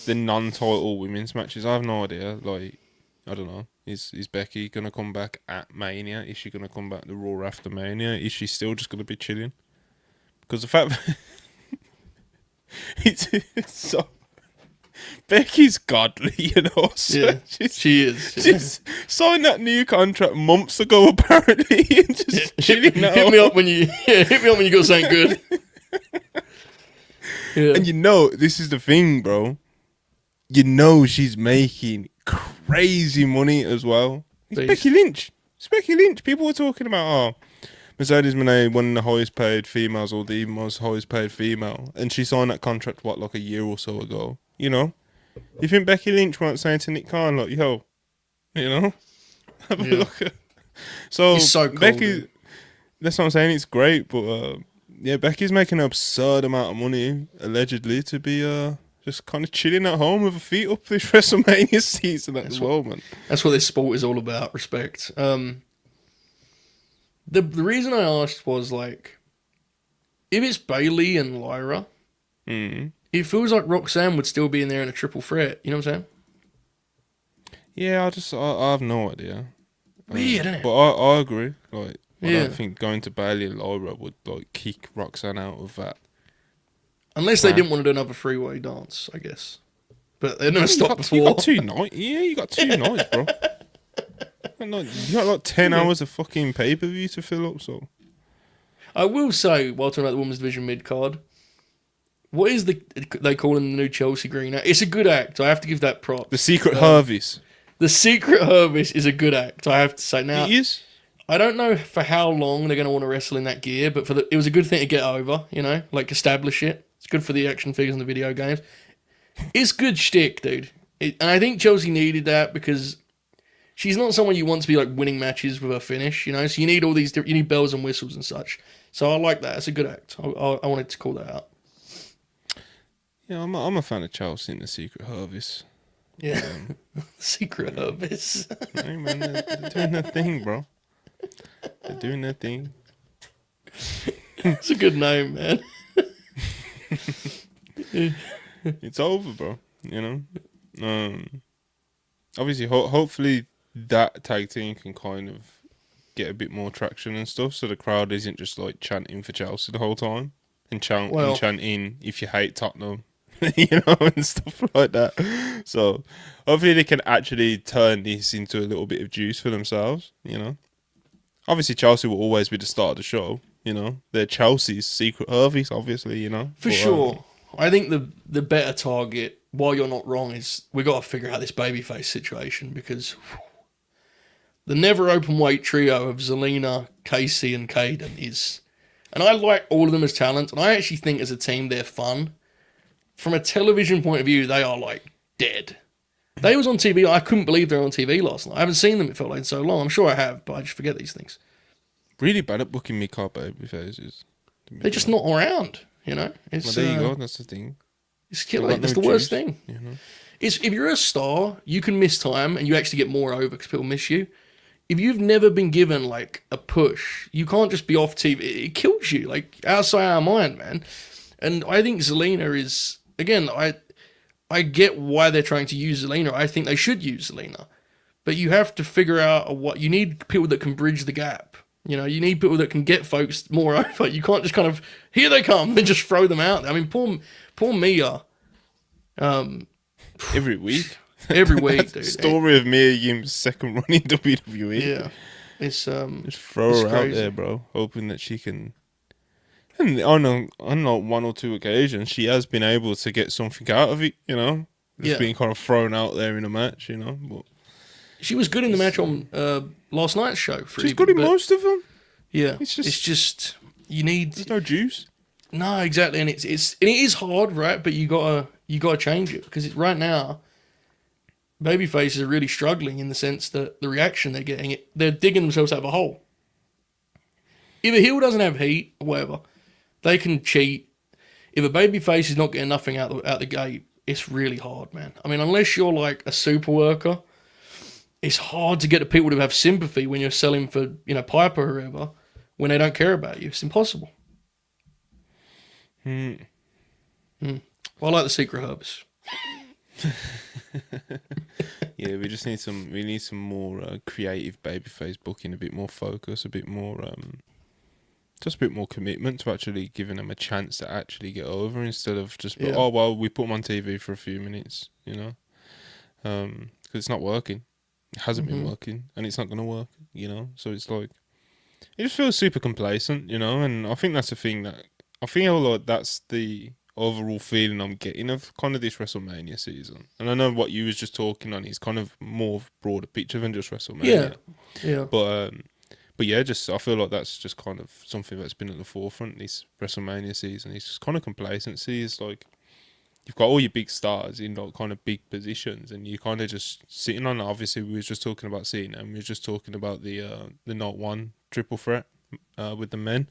the non-title women's matches, I have no idea. Like, I don't know. Is Becky gonna come back at Mania? Is she gonna come back the Raw after Mania? Is she still just gonna be chilling? Because the fact it's so Becky's godly, you know. So Yeah, she is. She's signed that new contract months ago, apparently, and just chilling hit out. me up when you got something good. Yeah. And you know, this is the thing, bro. You know she's making crazy money as well. It's Beast. Becky Lynch. It's Becky Lynch. People were talking about, Mercedes Moné, one of the highest paid females, or the most highest paid female, and she signed that contract, like a year or so ago. You know? You think Becky Lynch weren't saying to Nick Khan, like, yo, you know? Have a look at. So, He's so cool, Becky, dude. that's what I'm saying, it's great, but yeah, Becky's making an absurd amount of money, allegedly, to be just kind of chilling at home with her feet up this WrestleMania season as well, man. That's what this sport is all about. Respect. The reason I asked was like, if it's Bailey and Lyra, it feels like Roxanne would still be in there in a triple threat. You know what I'm saying? Yeah, I have no idea. Weird, isn't it? But I agree. Like, I Yeah. don't think going to Bailey and Lyra would like kick Roxanne out of that. Unless they didn't want to do another freeway dance, I guess. But they never stopped before. You got 2 nights. Yeah, you got 2 nights, bro. You got like 10 hours of fucking pay-per-view to fill up, so. I will say, while talking about the women's division mid card, what is they call in the new Chelsea Green act? It's a good act. I have to give that props. The Secret Hervis. The Secret Hervis is a good act. I have to say. Now, It is. I don't know for how long they're going to want to wrestle in that gear, but it was a good thing to get over. You know, like establish it. It's good for the action figures and the video games. It's good shtick, dude. And I think Chelsea needed that because she's not someone you want to be like winning matches with her finish, you know. So you need all these, you need bells and whistles and such. So I like that. It's a good act. I wanted to call that out. Yeah, I'm a fan of Chelsea and the Secret Hervis. Yeah, Secret Hervis. Hey man, they're doing their thing, bro. They're doing their thing. It's a good name, man. It's over, bro. You know. Obviously, hopefully that tag team can kind of get a bit more traction and stuff, so the crowd isn't just like chanting for Chelsea the whole time and chanting if you hate Tottenham, you know, and stuff like that. So hopefully they can actually turn this into a little bit of juice for themselves. You know, obviously Chelsea will always be the start of the show. You know, they're Chelsea's Secret Hervis, obviously. You know, For sure. I think the better target, while you're not wrong, is we got to figure out this babyface situation because the never open weight trio of Zelina, Casey, and Caden is, and I like all of them as talent, and I actually think as a team they're fun. From a television point of view, they are like dead. They was on TV. I couldn't believe they were on TV last night. I haven't seen them. It felt like in so long. I'm sure I have, but I just forget these things. Really bad at booking mid-card babyfaces. They're just not around. You know, it's, Well, there you go. That's the thing. It's, Got that's no the worst juice, thing. You know? It's if you're a star, you can miss time and you actually get more over because people miss you. If you've never been given like a push, you can't just be off TV. It kills you, like outside our mind, man. And I think Zelina is again. I get why they're trying to use Zelina. I think they should use Zelina, but you have to figure out what you need. People that can bridge the gap. You know, you need people that can get folks more over. You can't just kind of here they come and just throw them out. I mean, poor Mia. Every week. Every week, dude. Story of Mia Yim's second run in WWE. Yeah, it's Just throw it's her crazy. out there, bro, hoping that she can. And on like 1 or 2 occasions, she has been able to get something out of it. You know, just being kind of thrown out there in a match. You know, but She was good in the match on last night's show. she's good in most of them. Yeah, It's it's just you need There's no juice. no exactly, and it is hard, right? But you gotta change it because it's right now. Babyfaces are really struggling in the sense that the reaction they're getting, they're digging themselves out of a hole. If a heel doesn't have heat or whatever, they can cheat. If a babyface is not getting nothing out the gate, it's really hard, man. I mean, unless you're like a super worker, it's hard to get the people to have sympathy when you're selling for, you know, Piper or whoever, when they don't care about you. It's impossible. Well, I like the Secret Herbs. Yeah, we just need some more creative babyface booking, a bit more focus, a bit more Just a bit more commitment to actually giving them a chance to actually get over instead of just, Yeah. oh, well, we put them on TV for a few minutes, you know? Because it's not working. It hasn't been working, and it's not going to work, you know? So it's like, it just feels super complacent, you know? And I think that's the thing that, I feel like that's the overall feeling I'm getting of kind of this WrestleMania season. And I know what you was just talking on is kind of more broader picture than just WrestleMania. Yeah. But yeah, just I feel like that's just kind of something that's been at the forefront this WrestleMania season. It's just kind of complacency. It's like you've got all your big stars in like kind of big positions, and you kind of just sitting on. Obviously, we were just talking about Cena, and we were just talking about the Night One triple threat with the men,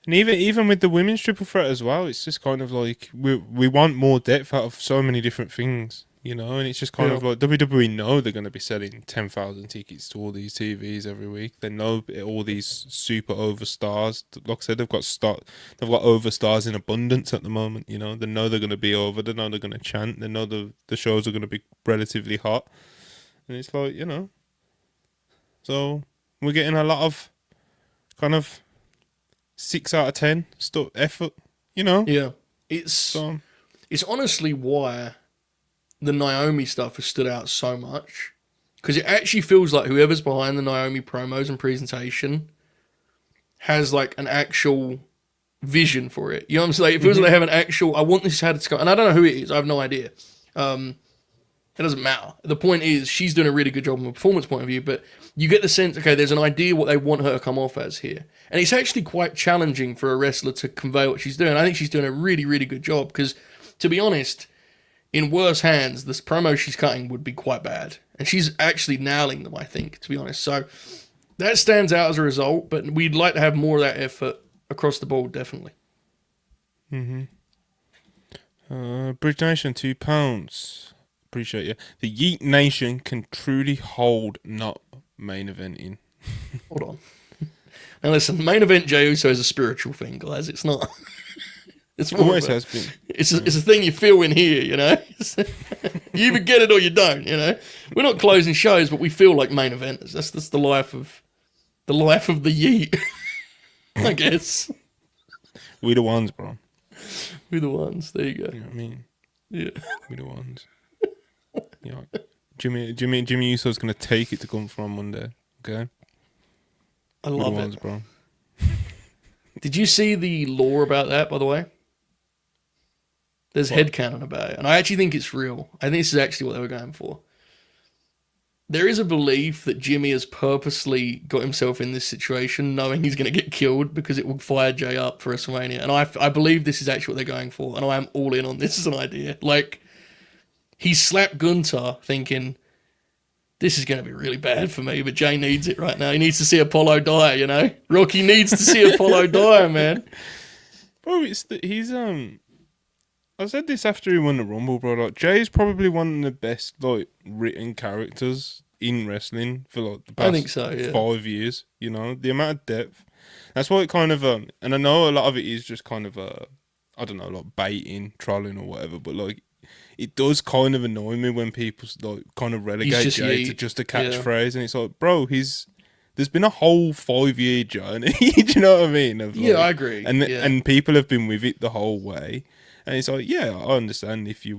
and even with the women's triple threat as well. It's just kind of like we want more depth out of so many different things. You know, and it's just kind of like WWE know they're going to be selling 10,000 tickets to all these TVs every week. They know all these super overstars. Like I said, they've got overstars in abundance at the moment. You know, they know they're going to be over. They know they're going to chant. They know the shows are going to be relatively hot. And it's like, you know, so we're getting a lot of kind of 6 out of 10 effort. You know, Yeah. It's honestly why the Naomi stuff has stood out so much, because it actually feels like whoever's behind the Naomi promos and presentation has like an actual vision for it. You know what I'm saying? It feels like they have an actual, I want this how to go, and I don't know who it is. I have no idea. It doesn't matter. The point is, she's doing a really good job from a performance point of view, but you get the sense, okay, there's an idea what they want her to come off as here. And it's actually quite challenging for a wrestler to convey what she's doing. I think she's doing a really, really good job, because, to be honest, in worse hands, this promo she's cutting would be quite bad. And she's actually nailing them, I think, to be honest. So that stands out as a result, but we'd like to have more of that effort across the board, definitely. Bridge Nation, £2. Appreciate you. The Yeet Nation can truly hold not main eventing. Hold on. Now listen, main event Jey Uso is a spiritual thing, guys. It's not... It's always has been. It's a thing you feel in here, you know. You either get it or you don't, you know. We're not closing shows, but we feel like main eventers. That's the life of the Yeet, I guess. We the ones, bro. We the ones. There you go. You know what I mean? Yeah. We the ones. You know, Jimmy Uso's gonna take it to come from Monday. Okay. I love we the it, ones, bro. Did you see the lore about that, by the way? There's headcanon about it, and I actually think it's real. I think this is actually what they were going for. There is a belief that Jimmy has purposely got himself in this situation knowing he's going to get killed because it will fire Jay up for WrestleMania. And I believe this is actually what they're going for, and I am all in on this as an idea. Like, he slapped Gunther thinking, this is going to be really bad for me, but Jay needs it right now. He needs to see Apollo die, you know? Rocky needs to see Apollo die, man. Bro, he's I said this after he won the Rumble, bro. Like, Jay's probably one of the best like written characters in wrestling for like the past 5 years. You know, the amount of depth. That's why it kind of and I know a lot of it is just kind of I don't know, like baiting, trolling or whatever. But like, it does kind of annoy me when people like kind of relegate Jay to just a catchphrase, and it's like, bro, there's been a whole 5-year journey. Do you know what I mean? Of, like, I agree. And people have been with it the whole way. And it's like, yeah, I understand if you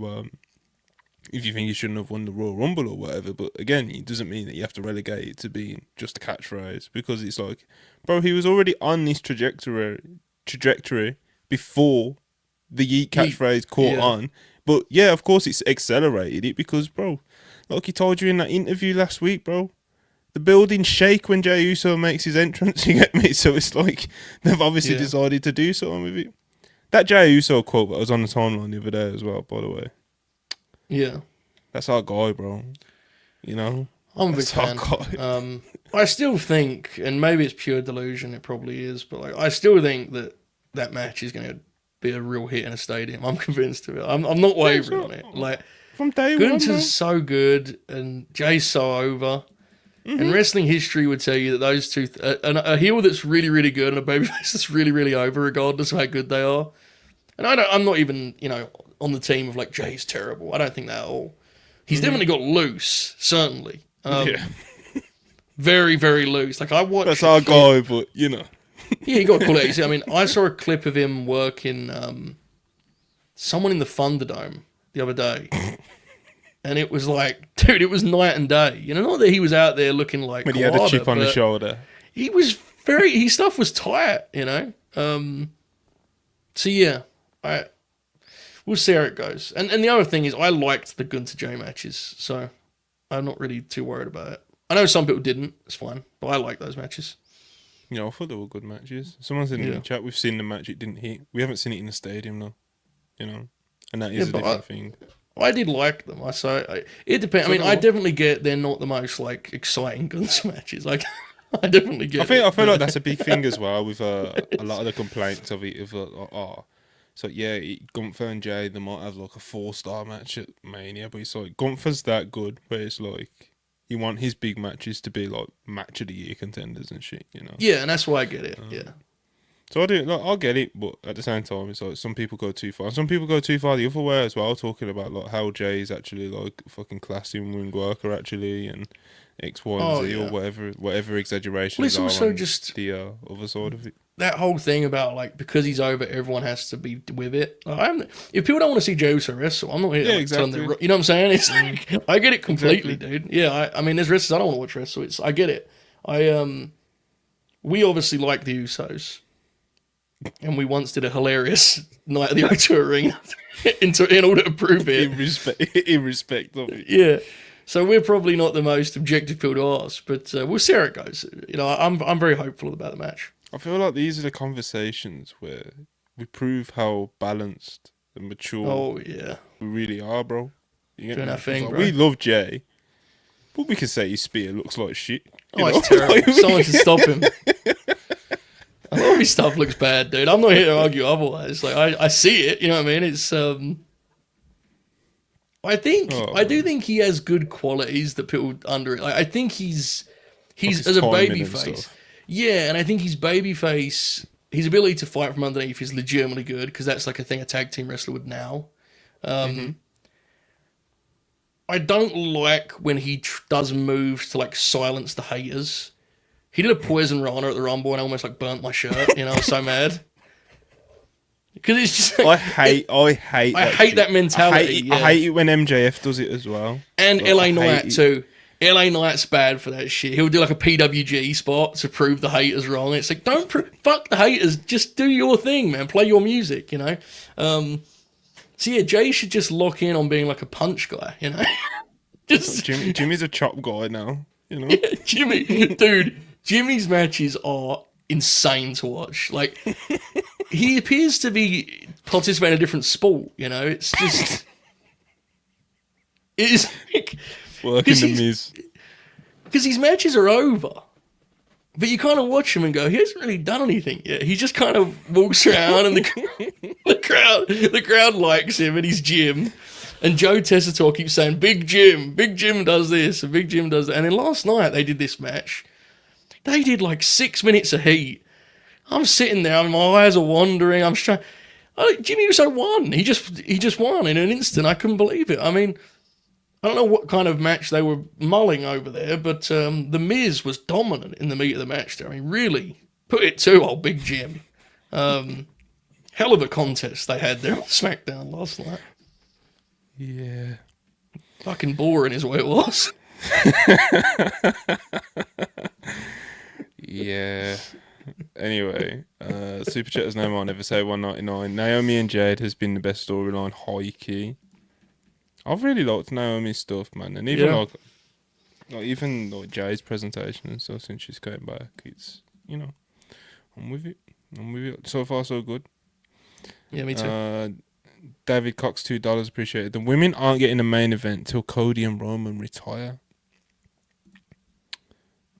think you shouldn't have won the Royal Rumble or whatever, but again, it doesn't mean that you have to relegate it to being just a catchphrase, because it's like, bro, he was already on this trajectory before the Yeet catchphrase caught on. But yeah, of course it's accelerated it because, bro, like he told you in that interview last week, bro, the buildings shake when Jey Uso makes his entrance, you get me? So it's like they've obviously decided to do something with it. That Jey Uso quote that was on the timeline the other day as well, by the way. Yeah. That's our guy, bro. You know? I'm a big fan. I still think, and maybe it's pure delusion, it probably is, but like I still think that match is going to be a real hit in a stadium. I'm convinced of it. I'm not wavering on it. Like, from day Gunther's one, so good, and Jay's so over. And wrestling history would tell you that those two, a heel that's really, really good and a babyface that's really, really over, regardless of how good they are. And I'm not even, you know, on the team of like Jay's terrible. I don't think that at all. He's definitely got loose, certainly. Very, very loose. Like I watched. That's our guy, but you know. Yeah, you got to call it easy. I mean, I saw a clip of him working someone in the Thunderdome the other day, and it was like, dude, it was night and day. You know, not that he was out there looking like When he had a chip on the but shoulder. he was his stuff was tight. You know, so yeah, we'll see how it goes. And the other thing is, I liked the Gunter J matches, so I'm not really too worried about it. I know some people didn't. It's fine, but I like those matches. You know, I thought they were good matches. Someone said in the chat, we've seen the match, it didn't hit. We haven't seen it in the stadium, though. You know, and that is a different thing. I did like them. It depends. I mean, I definitely get they're not the most like exciting Guns matches. Like, I definitely get. I feel like that's a big thing as well with a lot of the complaints of it. So yeah, Gunther and Jay, they might have like a 4-star match at Mania, but it's like Gunther's that good, but it's like you want his big matches to be like match of the year contenders and shit, you know. Yeah, and that's why I get it. Yeah. So I do. Like, I'll get it, but at the same time, it's like some people go too far. And some people go too far the other way as well, talking about like how Jay's actually like fucking classy and ring worker actually, and X, Y, and Z or whatever exaggeration. Well, it's also just the other side of it. That whole thing about like because he's over, everyone has to be with it. If people don't want to see Jey Uso wrestle, I'm not here. Exactly. You know what I'm saying? It's like, I get it completely, dude. Yeah, I mean, there's wrestlers I don't want to watch wrestle. I get it. We obviously like the Usos, and we once did a hilarious night at the O2 Arena in order to prove it. In respect of it. Yeah. So we're probably not the most objective people to ask, but we'll see how it goes. You know, I'm very hopeful about the match. I feel like these are the conversations where we prove how balanced and mature we really are, bro. You doing our thing, bro. We love Jay, but we can say his spear looks like shit. It's terrible. Someone should stop him. A lot of his stuff looks bad, dude. I'm not here to argue otherwise. Like I see it, you know what I mean? It's I do think he has good qualities that people under it. Like, I think he's as a babyface. Yeah, and I think his babyface, his ability to fight from underneath is legitimately good because that's like a thing a tag team wrestler would now. I don't like when he does moves to like silence the haters. He did a poison Rana at the Rumble and I almost like burnt my shirt. You know, I was so mad. Because it's just like, I hate that mentality. I hate it when MJF does it as well. And like, LA Knight too. LA Knight's bad for that shit. He'll do like a PWG spot to prove the haters wrong. It's like, fuck the haters. Just do your thing, man. Play your music, you know? So yeah, Jay should just lock in on being like a punch guy, you know? Jimmy's a chop guy now, you know? Yeah, Jimmy's matches are insane to watch. Like, he appears to be participating in a different sport, you know? It's just... It is like... Working the Miz. Because his matches are over. But you kind of watch him and go, he hasn't really done anything yet. He just kind of walks around and the crowd likes him and his gym. And Joe Tessitore keeps saying, Big Jim does this and Big Jim does that. And then last night they did this match. They did like 6 minutes of heat. I'm sitting there, my eyes are wandering. I'm just trying. Jimmy Uso won. He just won in an instant. I couldn't believe it. I mean, I don't know what kind of match they were mulling over there, but The Miz was dominant in the meat of the match there. I mean, really put it to old Big Jim. Hell of a contest they had there on SmackDown last night. Yeah. Fucking boring is what it was. Yeah. Anyway, Super Chatter's name I'll never say 199. Naomi and Jade has been the best storyline, high key. I've really liked Naomi's stuff, man, and even even Jade's presentation and stuff since she's came back. It's I'm with it. So far, so good. Yeah, me too. David Cox, $2 appreciated. The women aren't getting a main event till Cody and Roman retire.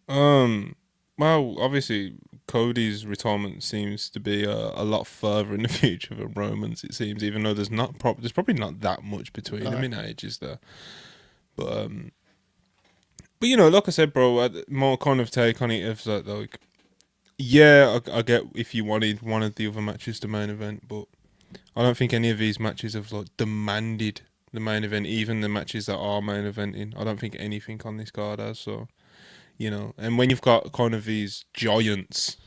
Well, obviously Cody's retirement seems to be a lot further in the future than Roman's. It seems, even though there's probably not that much between them in ages there. But like I said, bro, more kind of take on it of like, yeah, I get if you wanted one of the other matches to main event, but I don't think any of these matches have like demanded the main event. Even the matches that are main eventing, I don't think anything on this card has. So. And when you've got kind of these giants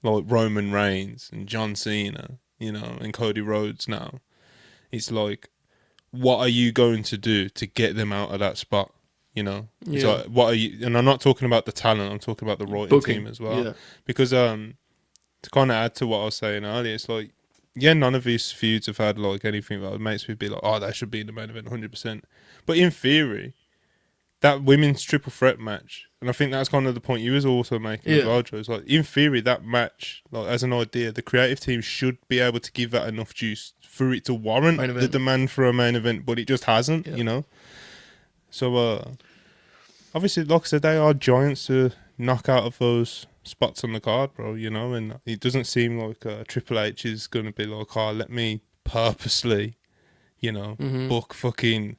like Roman Reigns and John Cena, you know, and Cody Rhodes now. It's like, what are you going to do to get them out of that spot? You know, it's Yeah. like, what are you? And I'm not talking about the talent. I'm talking about the writing Booking. team as well. Yeah. Because to kind of add to what I was saying earlier, it's like, yeah, none of these feuds have had like anything that makes me be like, oh, that should be in the main event 100%. But in theory, that women's triple threat match, and I think that's kind of the point you was also making as well, Joe. It's like, in theory, that match, like as an idea, the creative team should be able to give that enough juice for it to warrant the demand for a main event, but it just hasn't, you know. So obviously, like I said, they are giants to knock out of those spots on the card, bro, you know, and it doesn't seem like Triple H is going to be like, oh, let me purposely, you know, book fucking,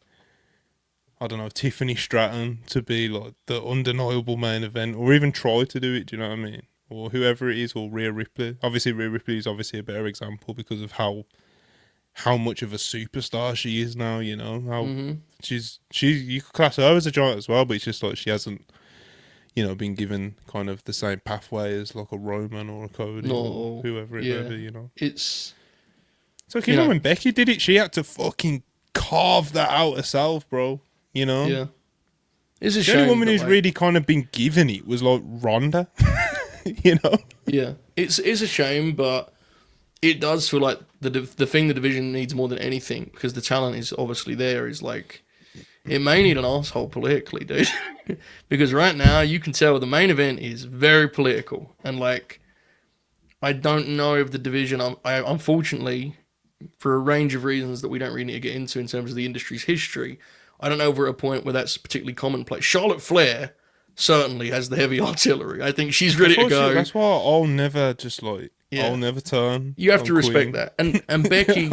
I don't know, Tiffany Stratton to be like the undeniable main event, or even try to do it, do you know what I mean? Or whoever it is, or Rhea Ripley. Obviously, Rhea Ripley is obviously a better example because of how much of a superstar she is now, you know, how she's you could class her as a giant as well, but it's just like she hasn't, you know, been given kind of the same pathway as like a Roman or a Cody or whoever it may be, you know. It's like, you know, when Becky did it, she had to fucking carve that out herself, bro. You know? Yeah. It's a the shame. only woman who's really kind of been given it was like Ronda. You know? Yeah. It's a shame, but it does feel like the thing the division needs more than anything, because the talent is obviously there, is like, it may need an asshole politically, dude. Because right now you can tell the main event is very political, and like, I don't know if the division, I unfortunately, for a range of reasons that we don't really need to get into in terms of the industry's history, I don't know if we're at a point where that's particularly commonplace. Charlotte Flair certainly has the heavy artillery. I think she's ready to go. That's why I'll never just like, I'll never turn. You have to respect that. And Becky,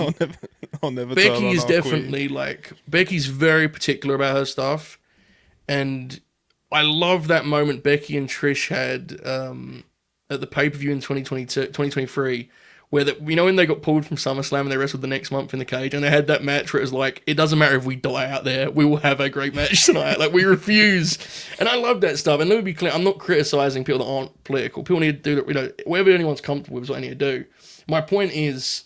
I'll never Becky turn is on definitely like, Becky's very particular about her stuff. And I love that moment Becky and Trish had at the pay-per-view in 2023, where you know when they got pulled from SummerSlam and they wrestled the next month in the cage, and they had that match where it was like, it doesn't matter if we die out there, we will have a great match tonight. Like, we refuse. And I love that stuff. And let me be clear, I'm not criticizing people that aren't political. People need to do that, you know, whatever anyone's comfortable with is what they need to do. My point is,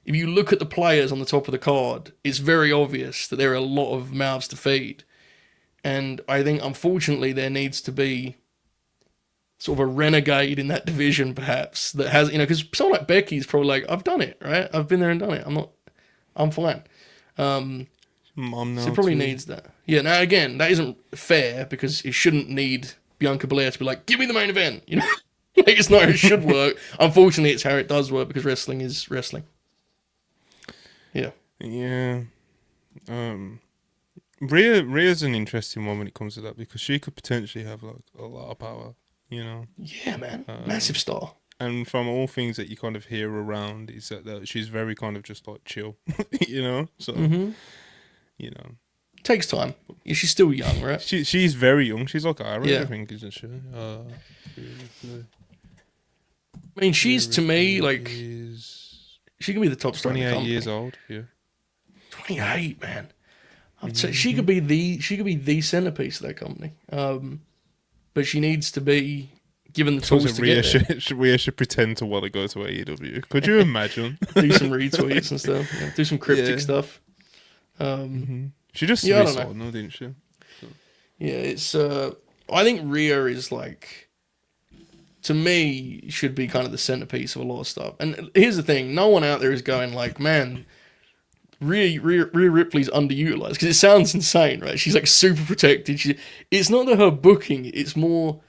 if you look at the players on the top of the card, it's very obvious that there are a lot of mouths to feed. And I think, unfortunately, there needs to be sort of a renegade in that division, perhaps, that has, you know, because someone like Becky's probably like, I've done it, right? I've been there and done it. I'm fine. So it probably needs that. Yeah, now again, that isn't fair, because it shouldn't need Bianca Belair to be like, give me the main event, you know? Like, it's not how it should work. Unfortunately, it's how it does work, because wrestling is wrestling. Yeah. Yeah. Rhea's an interesting one when it comes to that, because she could potentially have like a lot of power. You know, yeah, man, massive star. And from all things that you kind of hear around, is that she's very kind of just like chill, you know. So, you know, takes time. Yeah, she's still young, right? She's very young. She's like Irish, I think, isn't she? I mean, she's to me like, she could be the top star. 28 years old. Yeah, 28, man. I'd say she could be the centerpiece of that company. But she needs to be given the tools to get there. Rhea should pretend to want to go to AEW. Could you imagine? Do some retweets and stuff. Yeah, do some cryptic stuff. She just switched on, didn't she? So. Yeah, it's. I think Rhea is like, to me, should be kind of the centerpiece of a lot of stuff. And here's the thing: no one out there is going like, man, Rhea Ripley's underutilized, because it sounds insane, right? She's like super protected. It's not that her booking, it's more,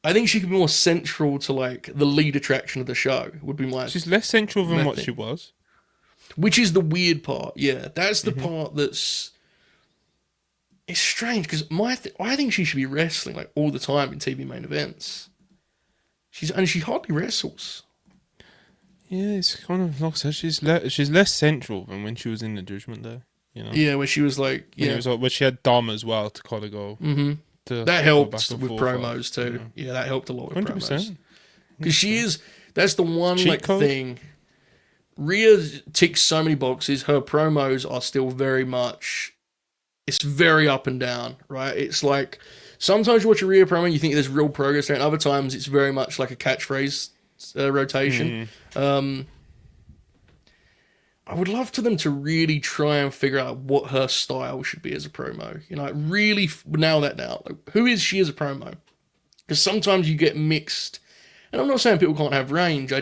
I think she could be more central to like the lead attraction of the show, would be my. She's less central than what she was. Which is the weird part, yeah. That's the part that's, it's strange, because I think she should be wrestling like all the time in TV main events. She hardly wrestles. Yeah, it's kind of like I said, she's less central than when she was in the Judgment Day, you know. Yeah, where she was like, it was like, where she had Dom as well to kind of go. That helped with promos too. Yeah, that helped a lot with 100%. Promos. Because that's the one like thing. Rhea ticks so many boxes. Her promos are still very much, it's very up and down, right? It's like, sometimes you watch a Rhea promo and you think there's real progress there, and other times it's very much like a catchphrase rotation. I would love for them to really try and figure out what her style should be as a promo. You know, like really nail that down. Like, who is she as a promo? Because sometimes you get mixed. And I'm not saying people can't have range.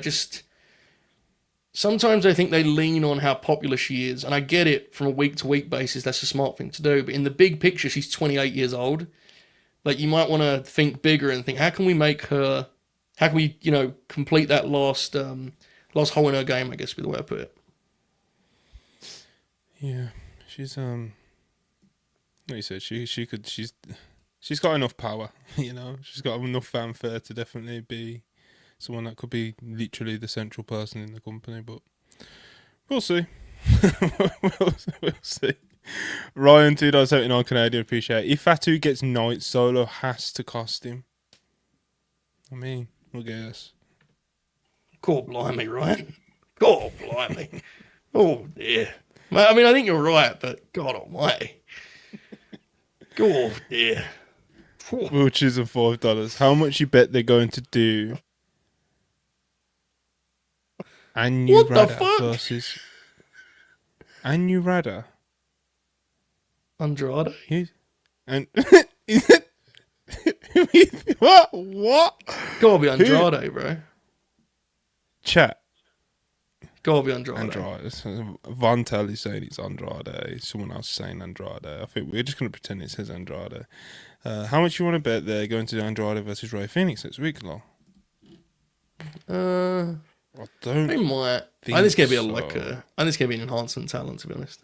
Sometimes I think they lean on how popular she is. And I get it from a week-to-week basis. That's a smart thing to do. But in the big picture, she's 28 years old. Like, you might want to think bigger and think, how can we complete that last hole in her game, I guess would be the way I put it. Yeah, she's like you said, she's got enough power, you know. She's got enough fanfare to definitely be someone that could be literally the central person in the company. But we'll see. we'll see. Ryan $2.79 Canadian, appreciate it. If Fatu gets night, Solo has to cost him. I mean, I guess. God blimey, Ryan. God blimey. Oh dear. I mean, I think you're right, but God almighty. God dear. We'll choose them $5. How much you bet they're going to do Anurada versus Anurada? Andrade? And what? Gotta be Andrade, bro. Chat. Gotta be Andrade. Von Tell is saying it's Andrade. Someone else is saying Andrade. I think we're just going to pretend it says Andrade. How much you want to bet they're going to do Andrade versus Rey Fenix next week, Law? I don't. They might. I think it's gonna be I think it's gonna be an enhancement talent, to be honest.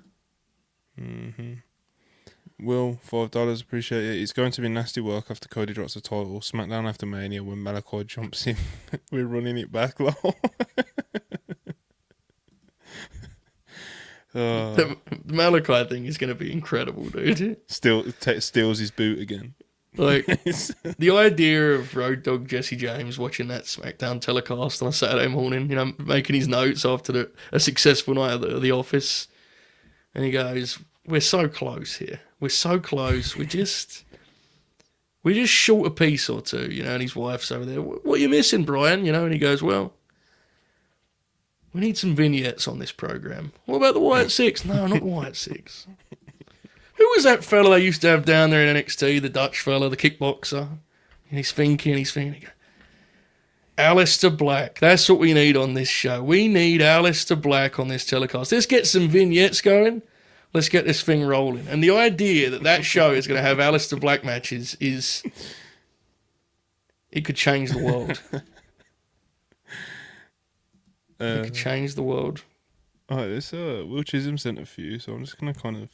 Will $5, appreciate it. It's going to be nasty work after Cody drops the title. SmackDown after Mania when Malachi jumps in. We're running it back, Law. The Malachi thing is going to be incredible, dude. Steals his boot again. Like, the idea of Road Dogg Jesse James watching that SmackDown telecast on a Saturday morning, you know, making his notes after a successful night at the office, and he goes, "We're so close here. We're so close. We're just short a piece or two," you know. And his wife's over there. "What are you missing, Brian?" You know, and he goes, "Well, we need some vignettes on this program." "What about the Wyatt Six?" "No, not the Wyatt Six." "Who was that fella they used to have down there in NXT, the Dutch fella, the kickboxer?" And he's thinking. "Aleister Black. That's what we need on this show. We need Aleister Black on this telecast. Let's get some vignettes going. Let's get this thing rolling." And the idea that show is going to have Aleister Black matches it could change the world. It could change the world. Alright, this Will Chisholm sent a few, so I'm just gonna kind of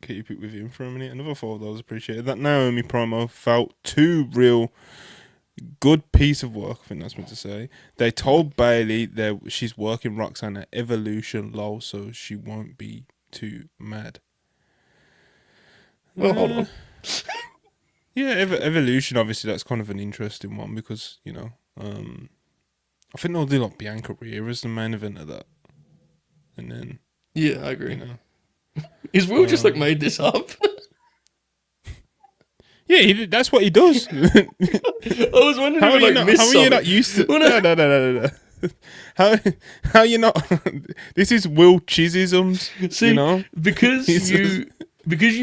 keep it with him for a minute. Another $4, appreciated. That Naomi promo felt too real. Good piece of work, I think that's meant to say. They told Bayley that she's working Roxanne at Evolution low, so she won't be too mad. Well, hold on. Yeah, Evolution, obviously, that's kind of an interesting one because, you know, I think they'll do like Bianca Rhea as the main event of that. And then... Yeah, I agree. You know, is Will just like made this up? Yeah, that's what he does. I was wondering how if I missed how are you not used to... No. How you not... This is Will Chisholm's, See, you know? Because you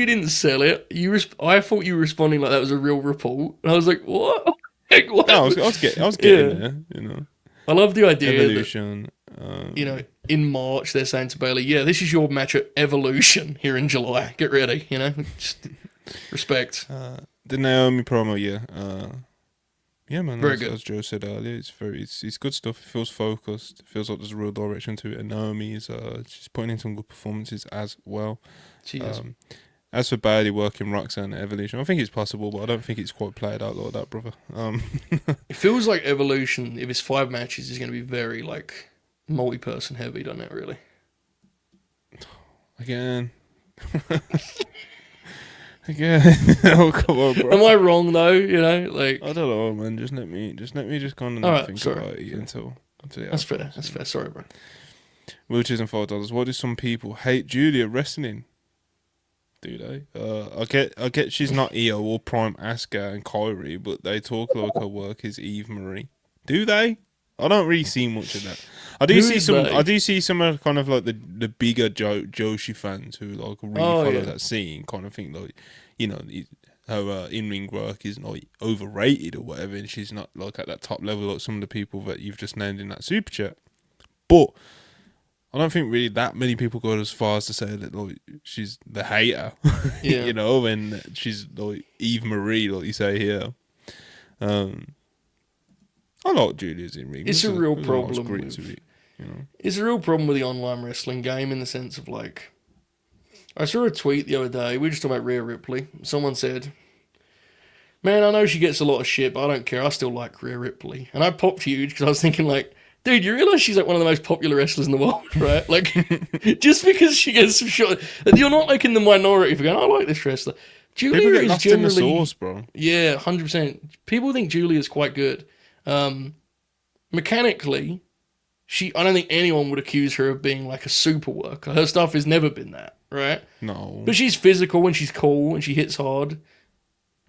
didn't sell it, I thought you were responding like that was a real report. And I was like, what? Like, what? No, I was getting there, you know. I love the idea Evolution. That, you know, in March they're saying to Bayley, "Yeah, this is your match at Evolution here in July. Get ready," you know. Just respect. The Naomi promo, yeah. Yeah, man. Very good. As Joe said earlier, it's good stuff. It feels focused. It feels like there's a real direction to it. And Naomi is she's putting in some good performances as well. She is. As for Bayley working Roxanne at Evolution, I think it's possible, but I don't think it's quite played out like that, brother. It feels like Evolution, if it's 5 matches, is going to be very, like, multi-person heavy, doesn't it, really? Again. Oh, come on, bro. Am I wrong, though? You know, like... I don't know, man. Just let me kind of think about it until That's fair. That's fair. Sorry, bro. Wheelchairs and $4. Why do some people hate Julia wrestling? Do they? I get she's not Io or Prime Asuka and Kyrie, but they talk like her work is Eve Marie. Do they? I don't really see much of that. I do Who see is some. they? I do see some of kind of like the bigger Joshi fans who like really follow that scene. Kind of think like, you know, her in-ring work is like overrated or whatever, and she's not like at that top level like some of the people that you've just named in that super chat. But I don't think really that many people go as far as to say that like she's the hater, Yeah. you know, and she's like Eve Marie, like you say here. I like Julia's in ring. It's a real problem Grit with. to it, you know. It's a real problem with the online wrestling game in the sense of like, I saw a tweet the other day. We were just talking about Rhea Ripley. Someone said, "Man, I know she gets a lot of shit, but I don't care. I still like Rhea Ripley." And I popped huge because I was thinking like, dude, you realize she's like one of the most popular wrestlers in the world, right? Like, just because she gets some shot, you're not like in the minority for going, "I like this wrestler." People Julia get is lost generally, in the sauce, bro. yeah, 100%. People think Julia's quite good. Mechanically, I don't think anyone would accuse her of being like a super worker. Her stuff has never been that, right? No. But she's physical and she's cool and she hits hard.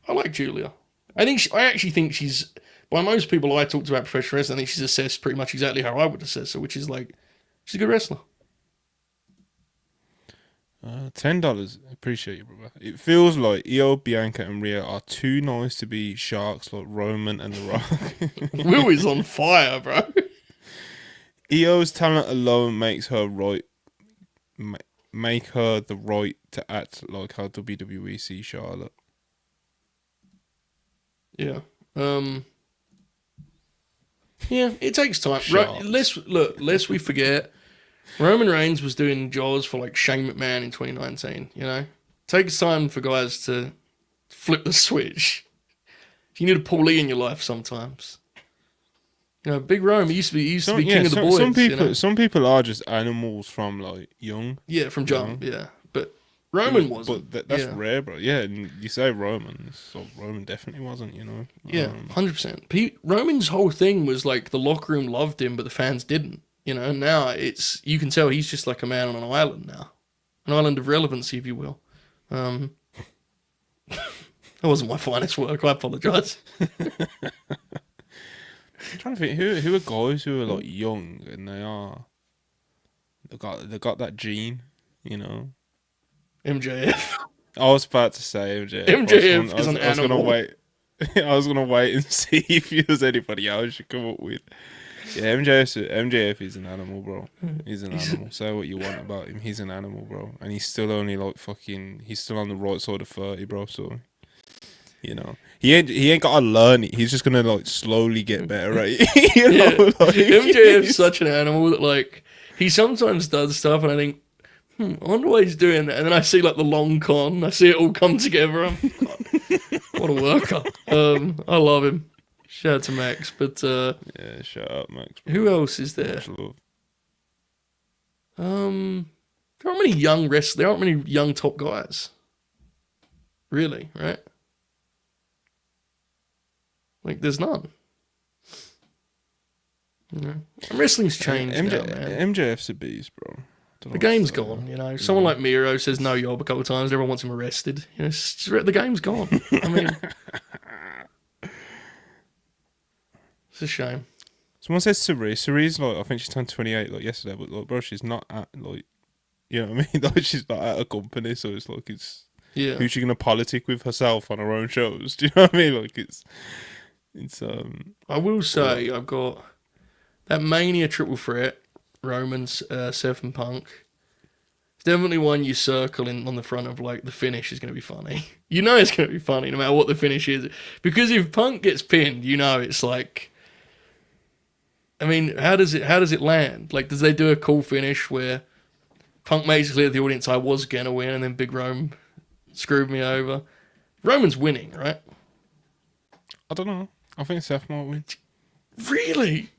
I like Julia. I actually think she's, by most people I talked about professional wrestling, I think she's assessed pretty much exactly how I would assess her, which is like, she's a good wrestler. $10. Appreciate you, brother. It feels like Io, Bianca, and Rhea are too nice to be sharks like Roman and The Rock. Will is on fire, bro. Io's talent alone makes her make her the right to act like how WWE sees Charlotte. Yeah. Yeah, it takes time. Sharks. Lest we forget, Roman Reigns was doing Jaws for like Shane McMahon in 2019, you know? It takes time for guys to flip the switch. You need a Paulie in your life sometimes. You know, Big Rome, he used to be king of the boys. Some people are just animals from like young. Yeah, from jump, yeah. But Roman wasn't. But that's rare, bro. Yeah, and you say Roman, so Roman definitely wasn't, you know? Yeah, 100%. Roman's whole thing was like the locker room loved him, but the fans didn't. You know, now you can tell he's just like a man on an island now. An island of relevancy, if you will. That wasn't my finest work, I apologise. I'm trying to think who are guys who are like young and they got that gene, you know. MJF. I was about to say MJF. MJF is an I was animal. gonna wait. I was gonna wait and see if there's anybody else you come up with. Yeah, MJF is an animal, bro. He's an animal. Say what you want about him. He's an animal, bro. And he's still only like he's still on the right side of 30, bro. So, you know, he ain't got to learn it. He's just gonna like slowly get better, right? You know, Yeah. like, MJF's such an animal that like he sometimes does stuff and I think, I wonder why he's doing that. And then I see like the long con. I see it all come together. I'm what a worker. I love him. Shout out to Max, but yeah, shut up, Max. Bro. Who else is there? Much love. There aren't many young wrestlers. There aren't many young top guys. Really, right? Like, there's none. You know? And wrestling's changed now, man. MJF's a beast, bro. The game's gone, you know. Someone like Miro says no yob a couple of times. Everyone wants him arrested. You know, the game's gone. I mean, it's a shame. Someone says Cerie's like, I think she's turned 28 like yesterday, but like, bro, she's not at like, you know what I mean? Like, she's not at a company, so it's like who's she gonna politic with herself on her own shows? Do you know what I mean? Like it's. I will say I've got that Mania triple threat, Roman, Seth and Punk. It's definitely one you circle in on the front of like the finish is going to be funny. You know it's going to be funny no matter what the finish is, because if Punk gets pinned, you know it's like. I mean, how does it land? Like, does they do a cool finish where Punk makes it clear to the audience I was gonna win, and then Big Rome screwed me over? Roman's winning, right? I don't know. I think Seth might win. Really?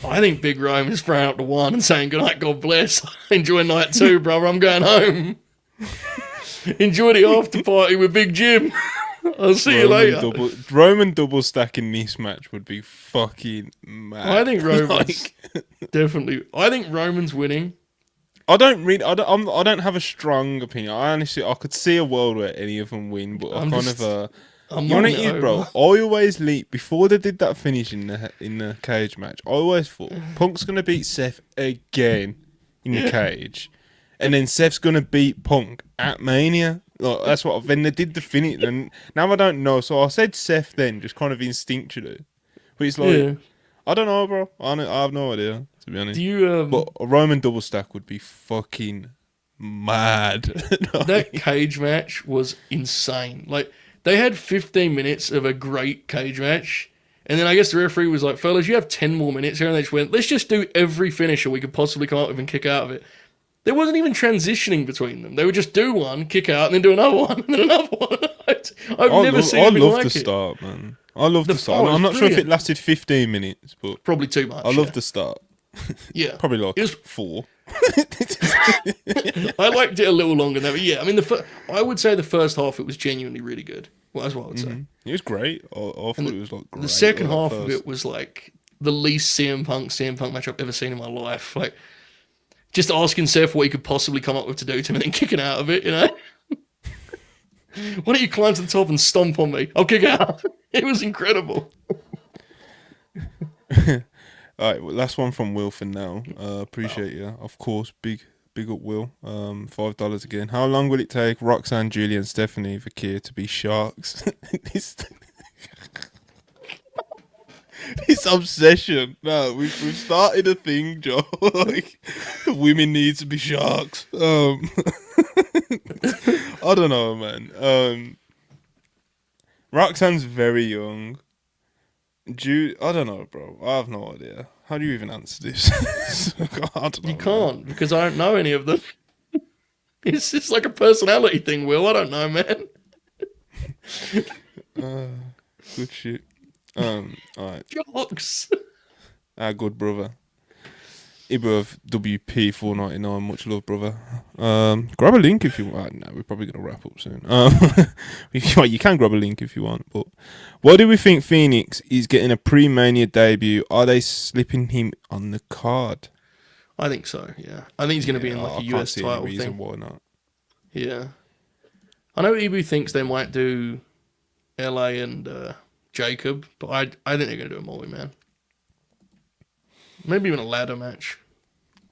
I think Big Rome is throwing out the one and saying, "Good night, God bless. Enjoy night 2, brother. I'm going home. Enjoy the after party with Big Jim. I'll see you later." Roman double stacking this match would be fucking mad. I think Roman's definitely. I think Roman's winning. I don't have a strong opinion. I could see a world where any of them win, but I'm You know what mulling it it is, bro? over. I always leap before they did that finish in the cage match. I always thought Punk's gonna beat Seth again in the Yeah. cage, and then Seth's gonna beat Punk at Mania. Like, that's what. Then they did the finish, and now I don't know. So I said Seth then, just kind of instinctually, but it's like Yeah. I don't know, bro. I have no idea, to be Do honest. you But a Roman double stack would be fucking mad. that cage match was insane. Like they had 15 minutes of a great cage match, and then I guess the referee was like, "Fellas, you have 10 more minutes here," and they just went, "Let's just do every finisher we could possibly come up with and kick out of it." There wasn't even transitioning between them. They would just do one, kick out, and then do another one, and then another one. I've never seen I anything love like the it. start, man. I love the The start. oh, I'm not sure if it brilliant. lasted 15 minutes, but Probably too much. I love yeah. the start. Yeah. Probably like It was 4. I liked it a little longer than that, but yeah, I mean, I would say the first half it was genuinely really good. Well, that's what I would say. It was great. I thought it was like great. The second like, half first. of it was like the least CM Punk match I've ever seen in my life. Like, just asking Seth what he could possibly come up with to do to him and then kicking out of it, you know? Why don't you climb to the top and stomp on me? I'll kick out. It was incredible. All right, well, last one from Will for now. Appreciate you, of course. Big up, Will. $5 again. How long will it take Roxanne, Julie, and Stephanie Vakir to be sharks? This obsession. No, we've started a thing, Joe. Like, women need to be sharks. I don't know, man. Roxanne's very young. I don't know, bro. I have no idea. How do you even answer this? I don't know, You can't, because I don't know any of them. It's just like a personality thing, Will. I don't know, man. Good shit. Alright. Jocks. Our good brother. Ibra of WP 499. Much love, brother. Grab a link if you want. No, we're probably gonna wrap up soon. You can grab a link if you want. But why do we think Fenix is getting a pre-Mania debut? Are they slipping him on the card? I think so, yeah. I think he's going to be in like a I can't US see any title reason thing. why not. Yeah. I know Ibu thinks they might do LA and Jacob, but I think they're going to do a multi-man. Maybe even a ladder match.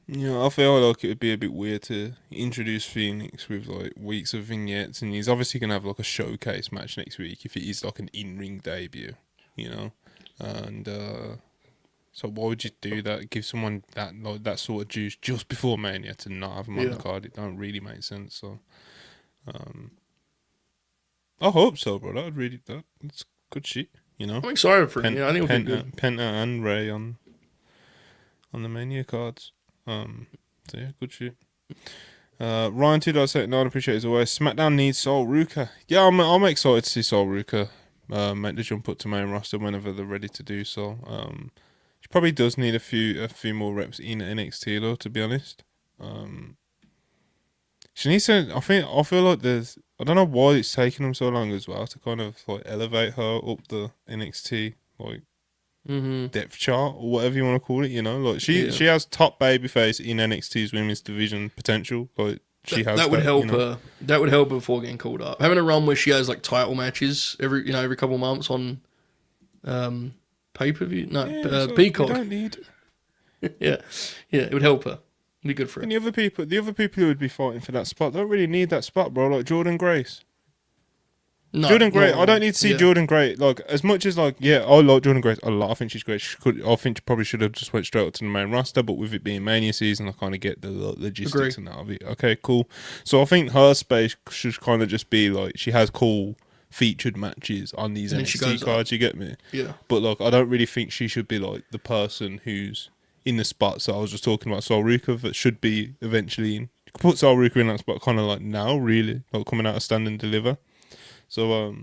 Yeah, I feel like it would be a bit weird to introduce Phoenix with like weeks of vignettes, and he's obviously gonna have like a showcase match next week if it is like an in-ring debut, you know. And so why would you do that? Give someone that sort of juice just before Mania to not have him on the card? It don't really make sense. So, I hope so, bro. That's good shit, you know. I'm excited for him. Yeah, I think it'll be good. Penta and Ray on the Mania cards. So yeah, good shit. Ryan 2.79, appreciate it as always. SmackDown needs Sol Ruka. Yeah, I'm excited to see Sol Ruka make the jump up to main roster whenever they're ready to do so. She probably does need a few more reps in NXT though, to be honest. She needs to. I feel like I don't know why it's taking them so long as well to kind of like elevate her up the NXT like depth chart or whatever you want to call it. You know, like she has top babyface in NXT's women's division potential. Like she has that would help you know? her. That would help her before getting called up. Having a run where she has like title matches every couple of months on pay-per-view. No, Peacock. You don't need. yeah, it would help her. It'd be good for her. And the other people who would be fighting for that spot don't really need that spot, bro. Like Jordan Grace. No, Jordan Grace. no, I don't need to see Jordan Grace. Like as much as like I like Jordan Grace a lot. I think she's great. I think she probably should have just went straight up to the main roster. But with it being Mania season, I kind of get the logistics and that of it. Okay, cool. So I think her space should kind of just be like she has cool featured matches on these NXT cards. You get me? Yeah. But like I don't really think she should be like the person who's in the spots that I was just talking about, Sol Ruka, that should be eventually in. You could put Sol Ruka in that spot kind of like now, really, like coming out of Stand and Deliver. So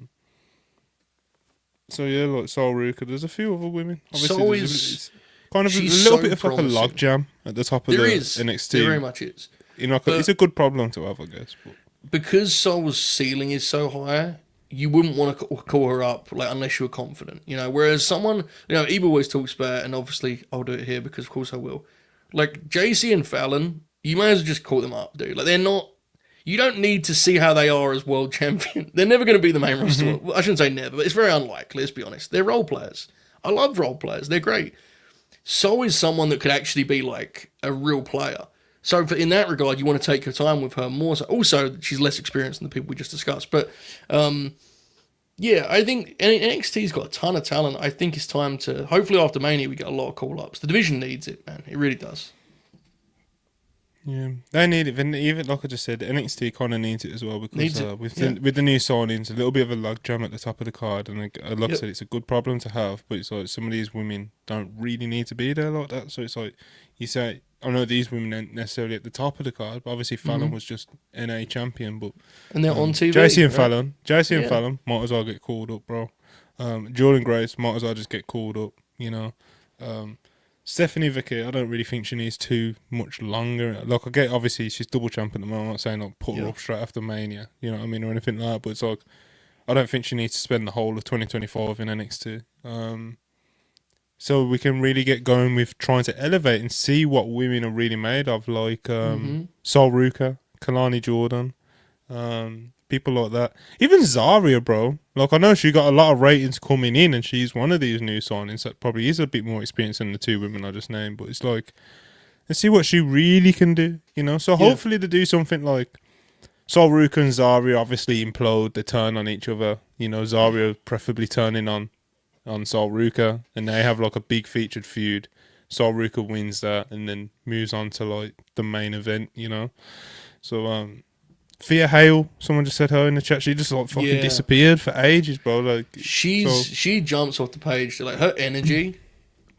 yeah, like Sol Ruka. There's a few other women. Obviously, it's kind of a little bit of like a logjam at the top of the NXT. There very much is. You know, it's a good problem to have, I guess. But because Sol's ceiling is so high, you wouldn't want to call her up like unless you were confident, you know. Whereas someone, Eva always talks about, and obviously I'll do it here because of course I will. Like JC and Fallon, you may as well just call them up, dude. Like they're not. You don't need to see how they are as world champion. They're never going to be the main roster. Well, I shouldn't say never, but it's very unlikely, let's be honest. They're role players. I love role players. They're great. So is someone that could actually be like a real player. So in that regard, you want to take your time with her more. So also, she's less experienced than the people we just discussed. But yeah, I think NXT's got a ton of talent. I think it's time to, hopefully after Mania, we get a lot of call-ups. The division needs it, man. It really does. Yeah, they need it. Even like I just said, NXT kind of needs it as well because with the new signings, a little bit of a logjam at the top of the card, and like I said, it's a good problem to have. But it's like some of these women don't really need to be there like that. So it's like you say, I know these women aren't necessarily at the top of the card, but obviously Fallon was just NA champion, and they're on TV. JC and Fallon might as well get called up, bro. Jordan Grace might as well just get called up, you know. Stephanie Vicky, I don't really think she needs too much longer. Like, I get, obviously, she's double champ at the moment. I'm not saying I'll put her up straight after Mania, you know what I mean, or anything like that. But it's like, I don't think she needs to spend the whole of 2025 in NXT. So we can really get going with trying to elevate and see what women are really made of, like Sol Ruka, Kalani Jordan, people like that. Even Zarya, bro. Like, I know she got a lot of ratings coming in, and she's one of these new signings that probably is a bit more experienced than the two women I just named. But it's like, let's see what she really can do, you know? So hopefully they do something like Sol Ruka and Zarya obviously implode, they turn on each other. You know, Zarya preferably turning on Sol Ruka, and they have like a big featured feud. Sol Ruka wins that and then moves on to like the main event, you know? So, Thea Hale, someone just said her in the chat. She just like fucking disappeared for ages, bro. Like she jumps off the page. Like, her energy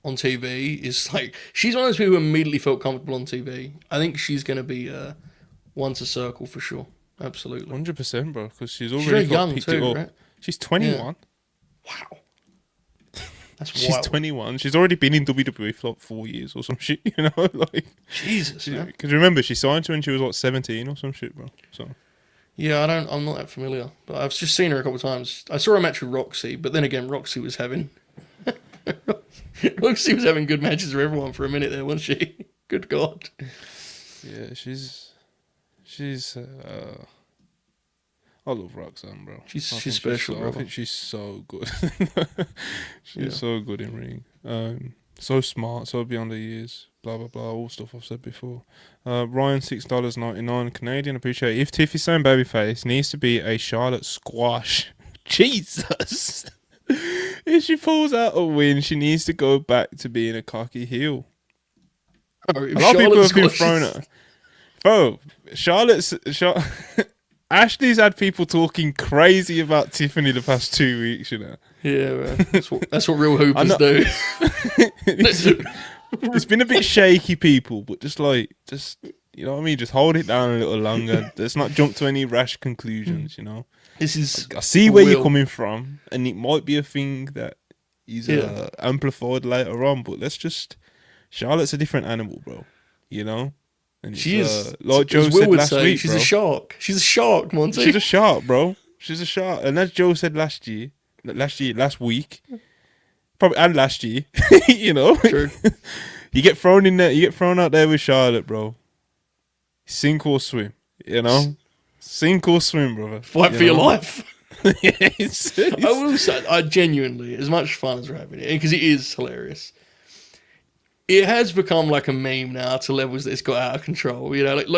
on TV is like, she's one of those people who immediately felt comfortable on TV. I think she's gonna be one to circle for sure. Absolutely, 100%, bro. Because she's already young picked too, it up. right? She's 21. Yeah. Wow, that's she's wild. 21. She's already been in WWE for like 4 years or some shit. You know, like Jesus. Because remember, she signed to when she was like 17 or some shit, bro. So. Yeah, I'm not that familiar, but I've just seen her a couple of times. I saw a match with Roxy, but then again, Roxy was having good matches with everyone for a minute there, wasn't she? Good God. Yeah, she's I love Roxanne, bro. She's special, bro. I think she's so good. She's so good in ring. So smart, so beyond her years. Blah blah blah. All stuff I've said before. Ryan $6.99 Canadian. Appreciate it. If Tiffy's saying babyface, needs to be a Charlotte squash. Jesus. If she pulls out a win, she needs to go back to being a cocky heel. Oh, a lot of people have been thrown at her. Bro, Ashley's had people talking crazy about Tiffany the past 2 weeks, you know. Yeah, man. That's what real hoopers do. It's been a bit shaky, people, but just you know what I mean. Just hold it down a little longer. Let's not jump to any rash conclusions. You know, I see where you're coming from, and it might be a thing that is amplified later on. But Charlotte's a different animal, bro. You know, and she is like Joe said last week. She's a shark. She's a shark, Monty. She's a shark, bro. She's a shark, and as Joe said last week. Probably and last year, you know. True. You get thrown in there. You get thrown out there with Charlotte, bro. Sink or swim, you know. Sink or swim, brother. Fight for your life. It's I will say, I genuinely, as much fun as we're having it, because it is hilarious. It has become like a meme now to levels that it's got out of control. You know, like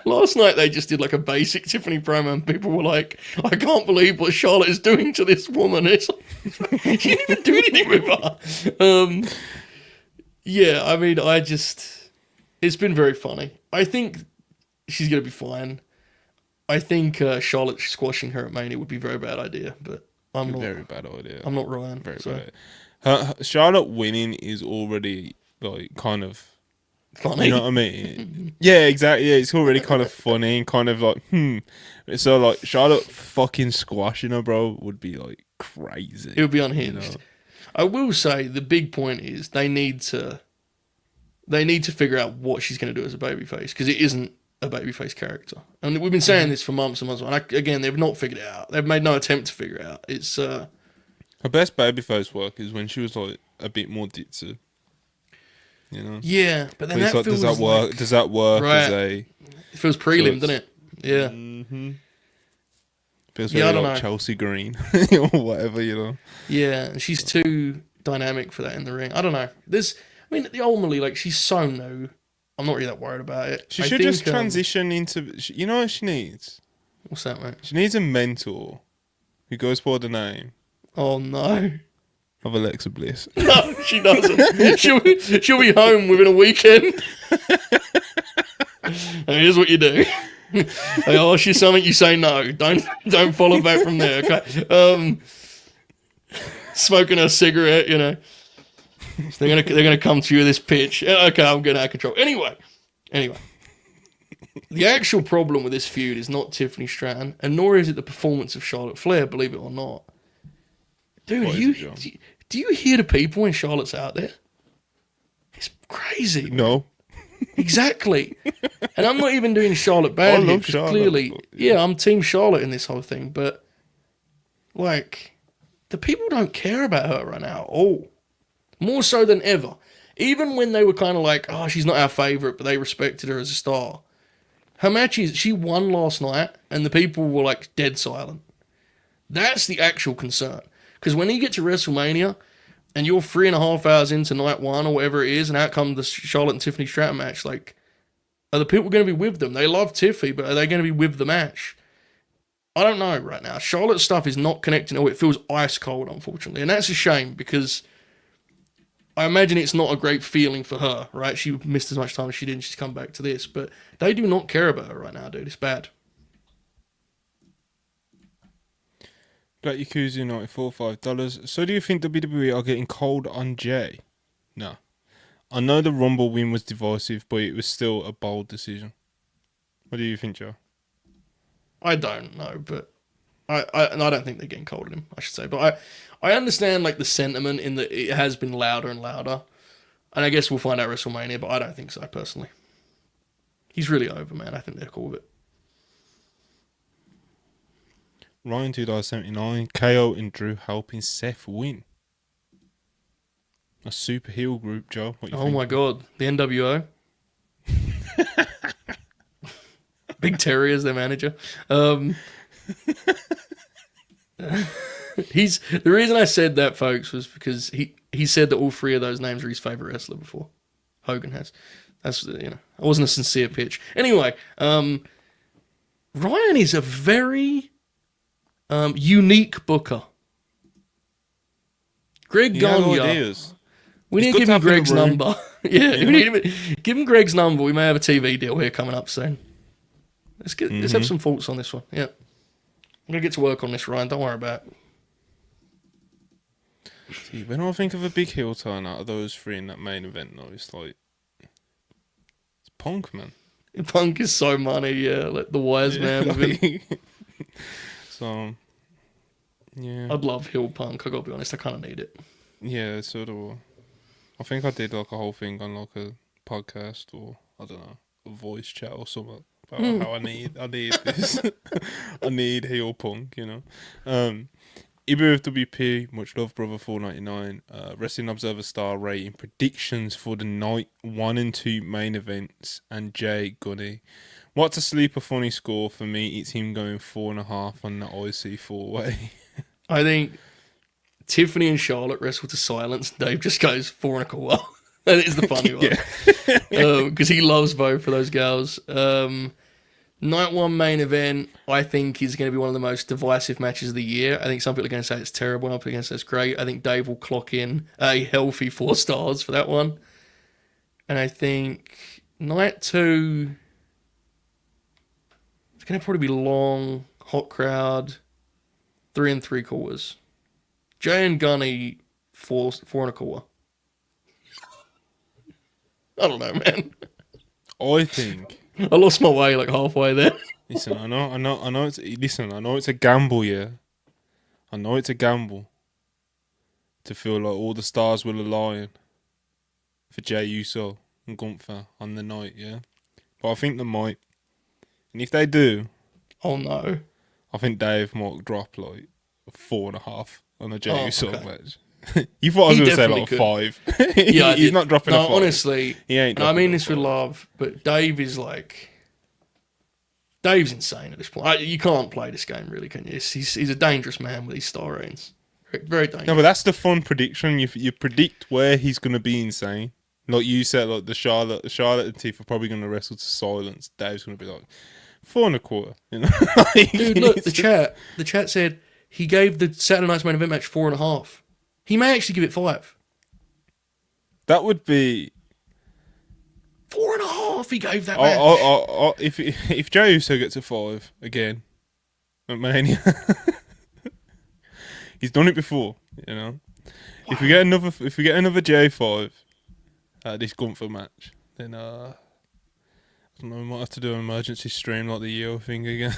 last night they just did like a basic Tiffany promo, and people were like, "I can't believe what Charlotte is doing to this woman." It's like, she didn't even do anything with her. Yeah, I mean, it's been very funny. I think she's gonna be fine. I think Charlotte squashing her at Mania would be a very bad idea, but I'm not. Very bad idea. I'm not Ryan. Very bad. Her Charlotte winning is already like kind of funny. You know what I mean? Yeah, exactly. Yeah, it's already kind of funny and kind of like So like Charlotte fucking squashing her, bro, would be like crazy. It would be unhinged. You know? I will say the big point is they need to figure out what she's going to do as a babyface, because it isn't a babyface character, and we've been saying this for months and months. And again, they've not figured it out. They've made no attempt to figure it out. It's her best babyface work is when she was like a bit more ditzy. You know? Yeah, but then that like, feels does that work? Like, does that work right. as a? It feels prelim, doesn't it? Yeah. Mm-hmm. Feels Yeah, I very don't like know. Chelsea Green or whatever, you know. Yeah, and she's too dynamic for that in the ring. I don't know. Ultimately, like, she's so new. I'm not really that worried about it. She I should think, just transition into. You know what she needs? what's that, mate? She needs a mentor who goes by the name Oh, no. of Alexa Bliss. No, she doesn't. She'll be home within a weekend. And here's what you do. They ask you something, you say no. Don't follow back from there, okay? Smoking a cigarette, you know. So they're gonna come to you with this pitch. Okay, I'm getting out of control. Anyway. The actual problem with this feud is not Tiffany Stratton, and nor is it the performance of Charlotte Flair, believe it or not. Dude, do you hear the people when Charlotte's out there? It's crazy. No. Exactly. And I'm not even doing Charlotte bad here, because clearly, yeah, I'm Team Charlotte in this whole thing, but, like, the people don't care about her right now at all. More so than ever. Even when they were kind of like, oh, she's not our favourite, but they respected her as a star. Her matches, she won last night, and the people were, like, dead silent. That's the actual concern. Because when you get to WrestleMania, and you're 3.5 hours into night one, or whatever it is, and out come the Charlotte and Tiffany Stratton match, like, are the people going to be with them? They love Tiffy, but are they going to be with the match? I don't know right now. Charlotte's stuff is not connecting. Oh, it feels ice cold, unfortunately. And that's a shame, because I imagine it's not a great feeling for her, right? She missed as much time as she did, and she's come back to this. But they do not care about her right now, dude. It's bad. Black Yakuza 94, $5. So do you think WWE are getting cold on Jay? No. I know the Rumble win was divisive, but it was still a bold decision. What do you think, Joe? I don't know, but I don't think they're getting cold on him, I should say. But I understand, like, the sentiment in that it has been louder and louder. And I guess we'll find out WrestleMania, but I don't think so, personally. He's really over, man. I think they're cool with it. Ryan $2.79. KO and Drew helping Seth win. A super heel group, Joe. What you think? My God. The NWO. Big Terry as their manager. The reason I said that, folks, was because he said that all three of those names are his favorite wrestler before. Hogan has. That's, you know, it wasn't a sincere pitch. Anyway, Ryan is a very unique booker. Greg Gagne. We need to give him Greg's number. Yeah, we need to give him Greg's number. We may have a TV deal here coming up soon. Let's have some thoughts on this one. Yeah. I'm going to get to work on this, Ryan. Don't worry about it. See, when I think of a big heel turn out of those three in that main event, though, it's like... It's Punk, man. Punk is so money, yeah. Like the wise man with him. So, yeah. I'd love heel Punk. I got to be honest. I kind of need it. Yeah, so do I think I did like a whole thing on like a podcast or, I don't know, a voice chat or something. About how I need this. I need heel Punk, you know. Ibu WP, much love, brother, 4.99. Wrestling Observer star rating predictions for the night 1 and 2 main events, and Jay Gunny. What's a sleeper funny score for me? It's him going 4.5 on the IC 4-way. I think Tiffany and Charlotte wrestle to silence. Dave just goes 4.25. That is the funny one. Because he loves both of those gals. Night 1 main event, I think, is going to be one of the most divisive matches of the year. I think some people are going to say it's terrible, and other people are going to say it's great. I think Dave will clock in a healthy 4 stars for that one. And I think night 2, it's going to probably be long, hot crowd, 3 3/4. Jay and Gunny, 4 1/4. I don't know, man. I think... I lost my way like halfway there. Listen, I know it's a gamble, yeah. I know it's a gamble to feel like all the stars will align for Jey Uso and Gunther on the night, yeah. But I think they might. And if they do... Oh, no. I think Dave might drop like 4.5 on a Jey Uso match. You thought I was going to say like 5. Yeah, he's not dropping a 5. Honestly, he ain't. And I mean this with love, but Dave is Dave's insane at this point. You can't play this game, really, can you? He's a dangerous man with these star reigns. Very dangerous. No, but that's the fun prediction. You predict where he's going to be insane. Like you said, like Charlotte and Tiff are probably going to wrestle to silence. Dave's going to be like 4.25. You know, dude. Look, the chat said he gave the Saturday Night's Main Event match 4.5. He may actually give it 5. That would be 4.5. He gave that match. If Jey Uso gets a 5 again at Mania, he's done it before. You know, wow. If we get another J5 at this Gunther match, then I don't know, we might have to do an emergency stream like the Yo thing again.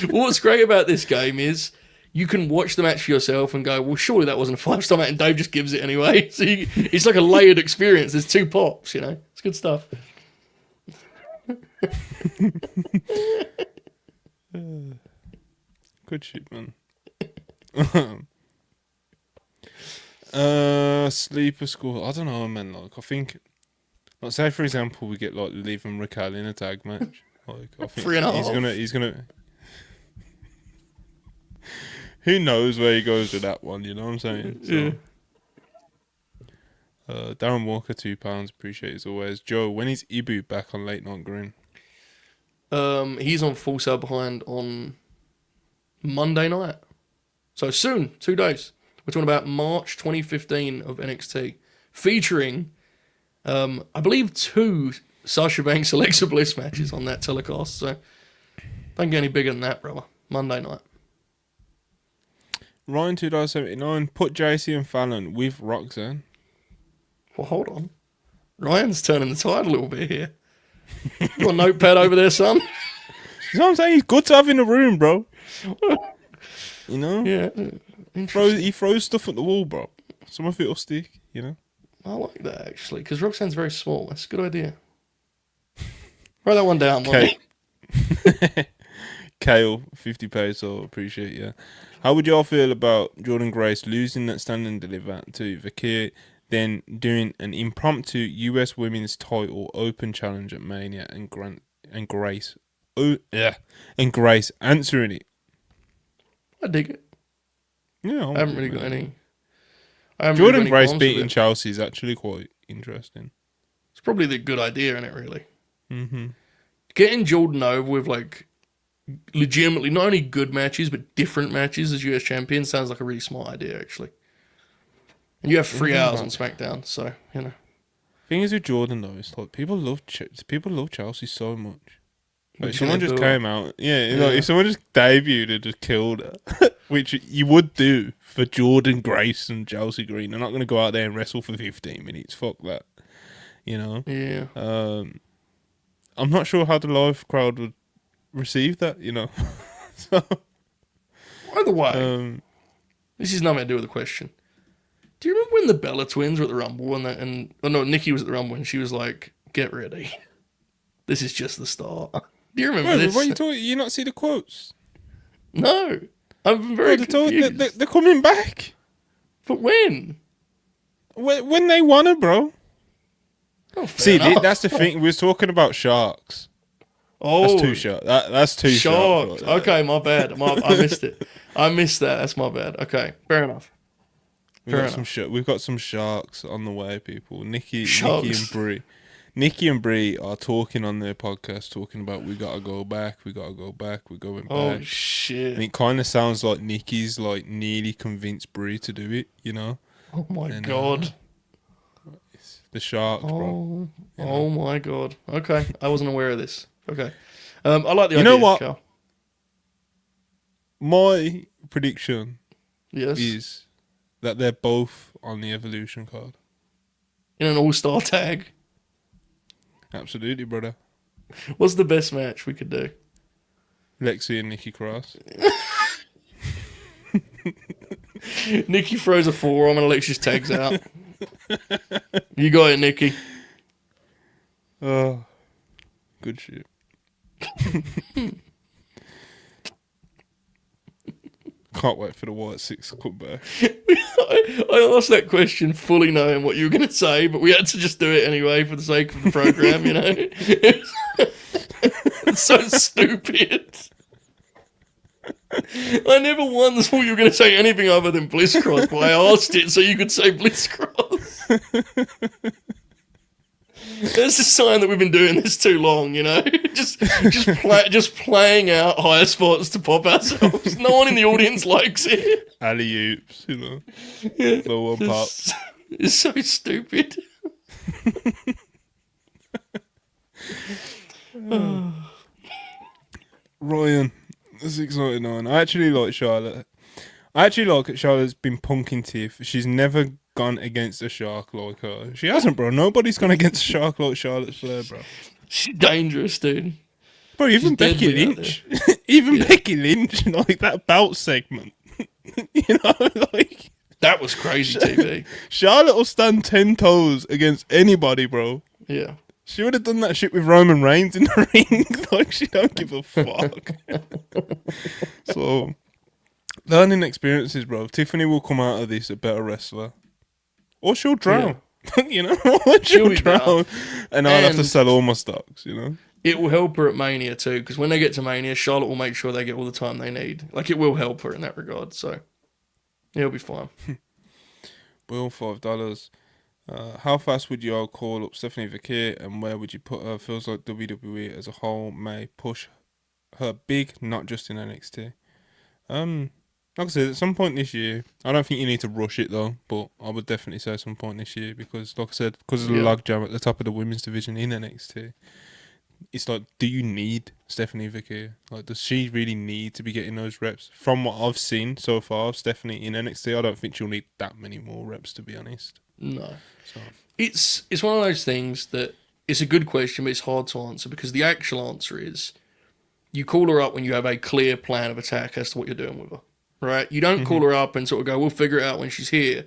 What's great about this game is you can watch the match for yourself and go, well, surely that wasn't a 5-star match, and Dave just gives it anyway. So it's like a layered experience. There's 2 pops, you know. It's good stuff. Good shit, man. Sleeper score. I don't know, man. Like, I think, like, say for example, we get like Liv and Raquel in a tag match. Like, I think 3.5. He's gonna. Who knows where he goes with that one? You know what I'm saying? So, yeah. Darren Walker, £2. Appreciate it as always. Joe, when is Ibu back on Late Night Green? He's on Full Sail Behind on Monday night. So soon, 2 days. We're talking about March 2015 of NXT, featuring, I believe, 2 Sasha Banks Alexa Bliss matches on that telecast. So don't get any bigger than that, brother. Monday night. Ryan $2.79. Put JC and Fallon with Roxanne. Well, hold on. Ryan's turning the tide a little bit here. You got a notepad over there, son? You know what I'm saying? He's good to have in the room, bro. You know? Yeah. He throws stuff at the wall, bro. Some of it'll stick, you know? I like that, actually, because Roxanne's very small. That's a good idea. Write that one down, Kale, 50 peso, appreciate you. How would y'all feel about Jordan Grace losing that standing deliver to Vakir, then doing an impromptu US Women's title open challenge at Mania and Grace answering it? I dig it. Yeah, I haven't really got any. Jordan Grace beating Chelsea is actually quite interesting. It's probably the good idea, isn't it, really? Mm-hmm. Getting Jordan over with, like, legitimately not only good matches, but different matches as US champion sounds like a really smart idea, actually. And you have 3 hours on SmackDown, so, you know. Thing is with Jordan, though, it's like people love Chelsea so much. Like, if someone just came out, like, if someone just debuted and just killed her, which you would do for Jordan Grace and Chelsea Green, they're not going to go out there and wrestle for 15 minutes. Fuck that, you know. Yeah. I'm not sure how the live crowd would receive that, you know. So, either way, this is nothing to do with the question. Do you remember when the Bella twins were at the Rumble Nikki was at the Rumble and she was like, "Get ready, this is just the start." Do you remember this? What are you talking? You not see the quotes? No, I'm very confused. They're coming back. But when? When they want it, bro. Oh, see, that's the thing. We was talking about sharks. Oh, that's too sharp. That's too sharks. Sharp. Okay, my bad. I missed it. I missed that. That's my bad. Okay, fair enough. We've got some sharks on the way, people. Nikki and Brie are talking on their podcast, talking about we gotta go back, we're going back. Oh shit! And it kind of sounds like Nikki's like nearly convinced Brie to do it, you know? Oh my god! It's the sharks, bro. Oh my god! Okay, I wasn't aware of this. Okay, I like the idea. You know what? Carl. My prediction, is that they're both on the Evolution card in an all-star tag. Absolutely, brother. What's the best match we could do? Lexi and Nikki Cross. Nikki throws a forearm and Alexi's tags out. You got it, Nikki. Oh, good shit. Can't wait for the White Six to come back. I asked that question fully knowing what you were going to say, but we had to just do it anyway for the sake of the program, you know? It's so stupid. I never once thought you were going to say anything other than Bliss Cross, but I asked it so you could say Bliss Cross. That's a sign that we've been doing this too long, you know? just playing out higher spots to pop ourselves. No one in the audience likes it. Alley-oops, you know. Yeah, The one pop. It's so stupid. Ryan, that's exciting on. I actually like Charlotte. I actually like that Charlotte's been punking Tiff. She's never gone against a shark like her. She hasn't, bro. Nobody's gone against a shark like Charlotte Flair, bro. She's dangerous, dude. Bro, even Becky Lynch. Becky Lynch, like that belt segment. You know, like... That was crazy TV. Charlotte will stand 10 toes against anybody, bro. Yeah. She would have done that shit with Roman Reigns in the ring. Like, she don't give a fuck. So, learning experiences, bro. Tiffany will come out of this a better wrestler. Or she'll drown. Yeah. You know? Or she'll drown. And I'll have to sell all my stocks, you know? It will help her at Mania, too. Because when they get to Mania, Charlotte will make sure they get all the time they need. Like, it will help her in that regard. So, yeah, it'll be fine. Will, $5. How fast would you all call up Stephanie Vakir and where would you put her? Feels like WWE as a whole may push her big, not just in NXT. Like I said, at some point this year, I don't think you need to rush it though, but I would definitely say at some point this year because, like I said, because of the logjam at the top of the women's division in NXT, it's like, do you need Stephanie Vakir? Like, does she really need to be getting those reps? From what I've seen so far, Stephanie in NXT, I don't think she'll need that many more reps, to be honest. No. So. It's one of those things that it's a good question, but it's hard to answer because the actual answer is you call her up when you have a clear plan of attack as to what you're doing with her, right? You don't call her up and sort of go, we'll figure it out when she's here.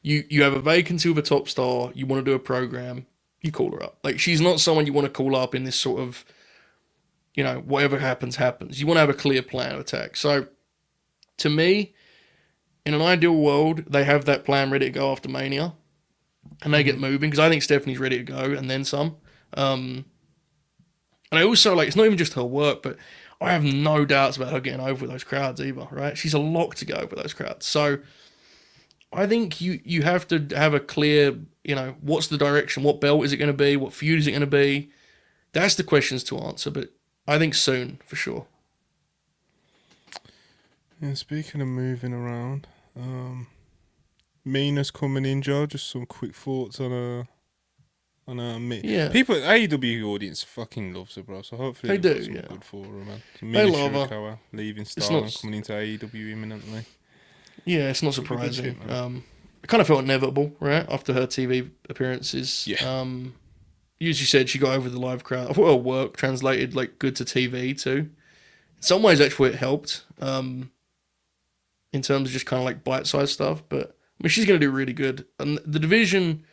You have a vacancy with a top star, you want to do a program, you call her up. Like, she's not someone you want to call up in this sort of, you know, whatever happens, happens. You want to have a clear plan of attack. So, to me, in an ideal world, they have that plan ready to go after Mania, and they get moving, because I think Stephanie's ready to go, and then some. And I also, like, it's not even just her work, but I have no doubts about her getting over with those crowds either, right? She's a lock to get over those crowds. So, I think you have to have a clear, you know, what's the direction, what belt is it going to be, what feud is it going to be? That's the questions to answer, but I think soon, for sure. Yeah, speaking of moving around, Mina's coming in, Joe. Just some quick thoughts on her. Yeah. People, AEW audience fucking loves her, bro. So hopefully they do. Some Yeah. good for her, man. They love her. Leaving Star and coming into AEW imminently. Yeah, it's not surprising. It kind of felt inevitable, right? After her TV appearances. Yeah. You said she got over the live crowd. I thought her work translated like good to TV too. In some ways, actually, it helped. In terms of just kind of like bite-sized stuff, but I mean, she's going to do really good. And the division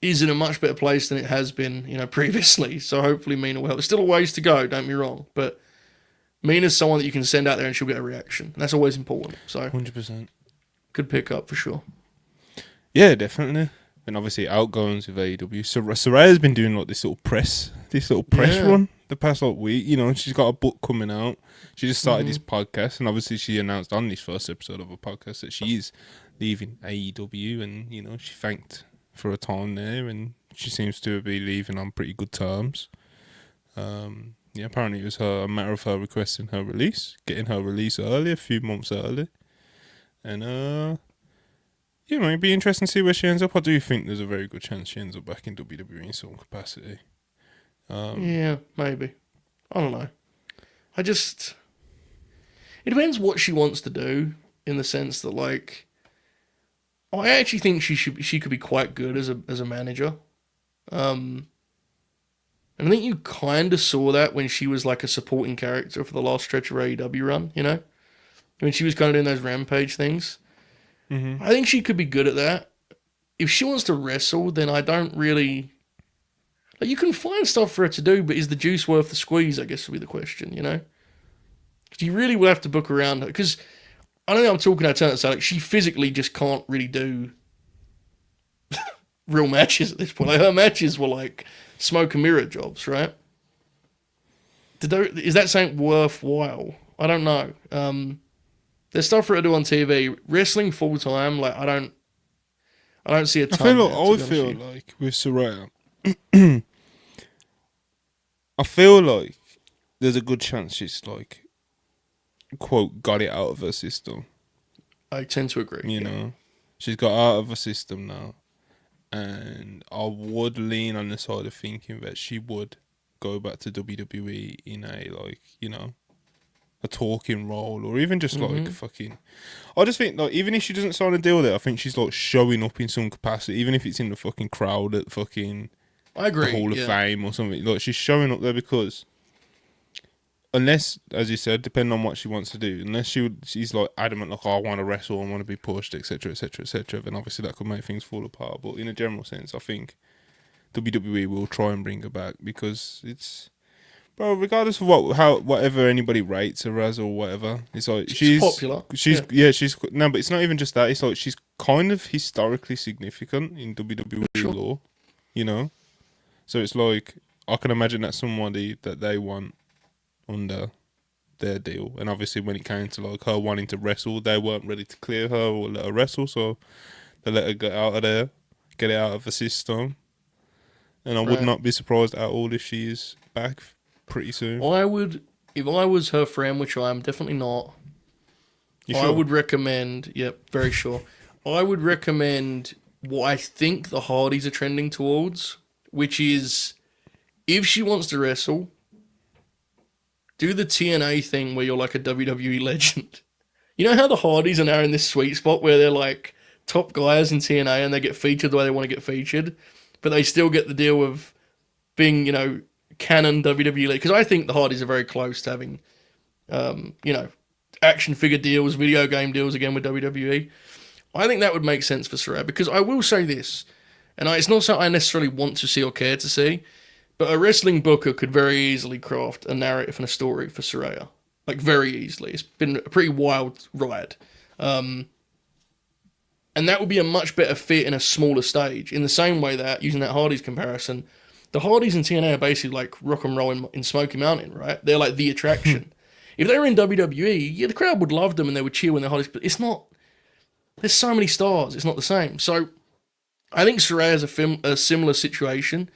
is in a much better place than it has been, you know, previously. So hopefully Mina will help. There's still a ways to go, don't be wrong, but Mina's someone that you can send out there and she'll get a reaction. And that's always important. So 100%. Good pick up for sure. Yeah, definitely. And obviously outgoings with AEW. So Saraya's been doing like this little press run the past like week. You know, she's got a book coming out. She just started this podcast, and obviously she announced on this first episode of her podcast that she is leaving AEW, and you know she thanked for her time there, and she seems to be leaving on pretty good terms. Yeah, apparently it was a matter of her requesting her release, getting her release early, a few months early, and yeah, man, it'd be interesting to see where she ends up. I do think there's a very good chance she ends up back in WWE in some capacity. Yeah, maybe. I don't know. It depends what she wants to do, in the sense that, like, I actually think she could be quite good as a manager. And I think you kind of saw that when she was like a supporting character for the last stretch of her AEW run, you know? When she was kind of doing those Rampage things. I think she could be good at that. If she wants to wrestle, then I don't really... Like, you can find stuff for her to do, but is the juice worth the squeeze, I guess would be the question, you know? Because you really will have to book around her. Because I don't think I'm talking out of turn, so like, she physically just can't really do real matches at this point. Like, her matches were like smoke and mirror jobs, right? Is that something worthwhile? I don't know. There's stuff for her to do on TV. Wrestling full time, like I don't see a I ton feel there, like to I be honest feel with you. like with Soraya, I feel like there's a good chance she's like, quote, got it out of her system. I tend to agree. You know, she's got out of her system now, and I would lean on the side of thinking that she would go back to WWE in a like, you know, a talking role, or even just like fucking. I just think like even if she doesn't sign a deal there, I think she's like showing up in some capacity, even if it's in the fucking crowd at fucking I agree. the Hall of Fame or something. Like she's showing up there because unless, as you said, depending on what she wants to do, unless she's like adamant, like, oh, I want to wrestle, I want to be pushed, etc., etc., etc., then obviously that could make things fall apart. But in a general sense, I think WWE will try and bring her back because it's, bro, regardless of whatever anybody rates her as or whatever, it's like she's popular. She's no, but it's not even just that. It's like she's kind of historically significant in WWE law, you know. So it's like I can imagine that's somebody that they want under their deal, and obviously when it came to like her wanting to wrestle, they weren't ready to clear her or let her wrestle, so they let her get out of there, get it out of the system, and I would not be surprised at all if she's back pretty soon. I would, if I was her friend, which I am definitely not. I would recommend. Yep, very sure. I would recommend what I think the Hardys are trending towards, which is if she wants to wrestle, do the TNA thing where you're like a WWE legend. You know how the Hardys are now in this sweet spot where they're like top guys in TNA and they get featured the way they want to get featured, but they still get the deal of being, you know, canon WWE. Because I think the Hardys are very close to having, you know, action figure deals, video game deals again with WWE. I think that would make sense for Saraya because I will say this, and it's not something I necessarily want to see or care to see, but a wrestling booker could very easily craft a narrative and a story for Saraya. Like, very easily. It's been a pretty wild ride. And that would be a much better fit in a smaller stage. In the same way that, using that Hardys comparison, the Hardys in TNA are basically like rock and roll in Smoky Mountain, right? They're like the attraction. If they were in WWE, yeah, the crowd would love them and they would cheer when they're Hardys, but it's not. There's so many stars, it's not the same. So, I think Saraya's a similar situation.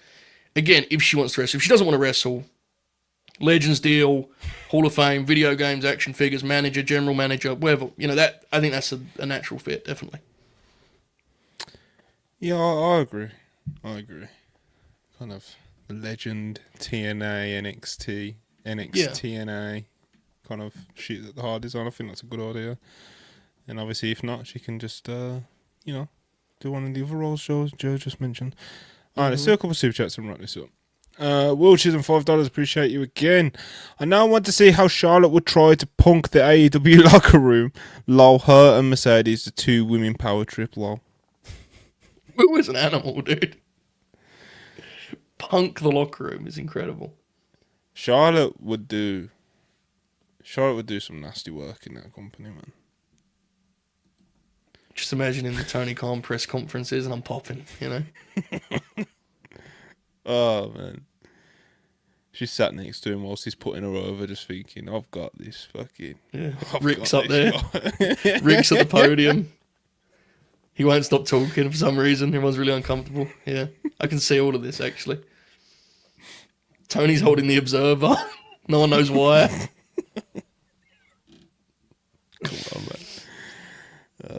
Again, if she wants to wrestle. If she doesn't want to wrestle, Legends deal, Hall of Fame, video games, action figures, manager, general manager, whatever. You know, that I think that's a natural fit, definitely. Yeah, I agree. Kind of legend, TNA, NXT, TNA, kind of shit that the Hardys on. I think that's a good idea. And obviously, if not, she can just, you know, do one of the other roles Joe just mentioned. Alright, let's do a couple of super chats and wrap this up. Will Chisholm, $5, appreciate you again. I now want to see how Charlotte would try to punk the AEW locker room. Lol, her and Mercedes, the two women power trip, lol. Who was an animal, dude? Punk the locker room is incredible. Charlotte would do some nasty work in that company, man. Just imagining the Tony Khan press conferences and I'm popping, you know? Oh, man. She sat next to him whilst he's putting her over, just thinking, I've got this fucking... Yeah. Rick's up there. Rick's at the podium. He won't stop talking for some reason. Everyone's really uncomfortable. Yeah. I can see all of this, actually. Tony's holding the Observer. No one knows why. Come on, man.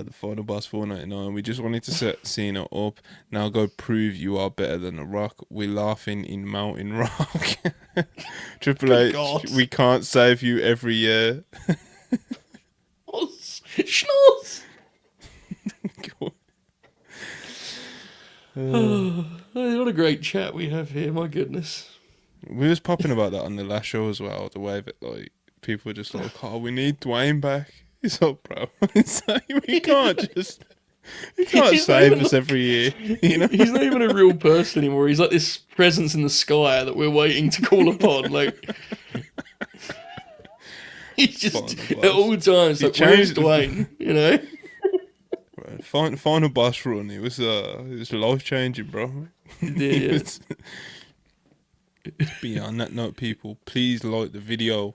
The final boss 499. We just wanted to set Cena up. Now go prove you are better than The Rock. We're laughing in Mountain Rock. Triple H, God. we can't save you every year. Schnoz! What a great chat we have here. My goodness. We was popping about that on the last show as well. The way that like people were just like, "Oh, we need Dwayne back." It's up, bro. It's like, we can't just. You can't save us every year. You know? He's not even a real person anymore. He's like this presence in the sky that we're waiting to call upon. Like he's just at all times like, where's Dwayne? You know. Right. Final boss run. It was life changing, bro. Yeah. But yeah, on that note, people, please like the video.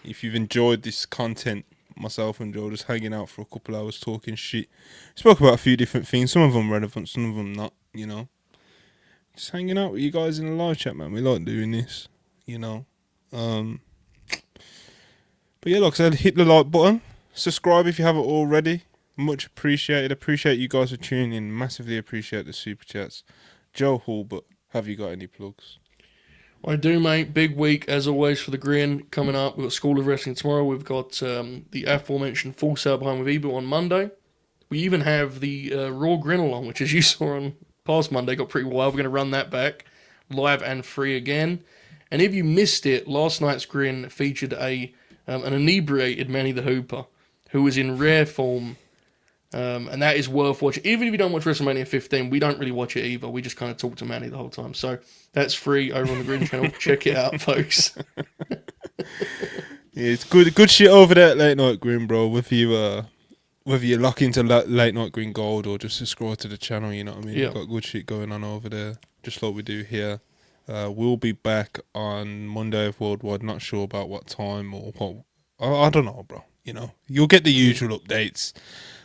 If you've enjoyed this content, myself and Joe just hanging out for a couple hours talking shit. Spoke about a few different things, some of them relevant, some of them not, you know. Just hanging out with you guys in the live chat, man. We like doing this, you know. But yeah, like I said, hit the like button. Subscribe if you haven't already. Much appreciated. Appreciate you guys for tuning in. Massively appreciate the super chats. Joe Hulbert, have you got any plugs? I do, mate. Big week, as always, for the Grin coming up. We've got School of Wrestling tomorrow. We've got the aforementioned Full Sail Behind with Ebert on Monday. We even have the Raw Grin along, which, as you saw on past Monday, got pretty wild. We're going to run that back live and free again. And if you missed it, last night's Grin featured an inebriated Manny the Hooper, who was in rare form. And that is worth watching. Even if you don't watch WrestleMania 15, we don't really watch it either. We just kind of talk to Manny the whole time. So that's free over on the Grin channel. Check it out, folks. Yeah, it's good shit over there at Late Night Grin, bro. Whether you lock into Late Night Grin Gold or just subscribe to the channel, you know what I mean? Yeah. We've got good shit going on over there, just like we do here. We'll be back on Monday of Worldwide. Not sure about what time or what. I don't know, bro. You know, you'll get the usual updates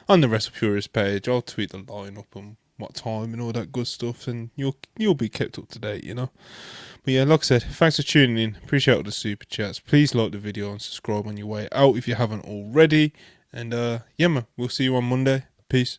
on the WrestlePurist page. I'll tweet the lineup and what time and all that good stuff, and you'll be kept up to date, you know. But yeah, like I said, thanks for tuning in. Appreciate all the super chats. Please like the video and subscribe on your way out if you haven't already. And yeah, man, we'll see you on Monday. Peace.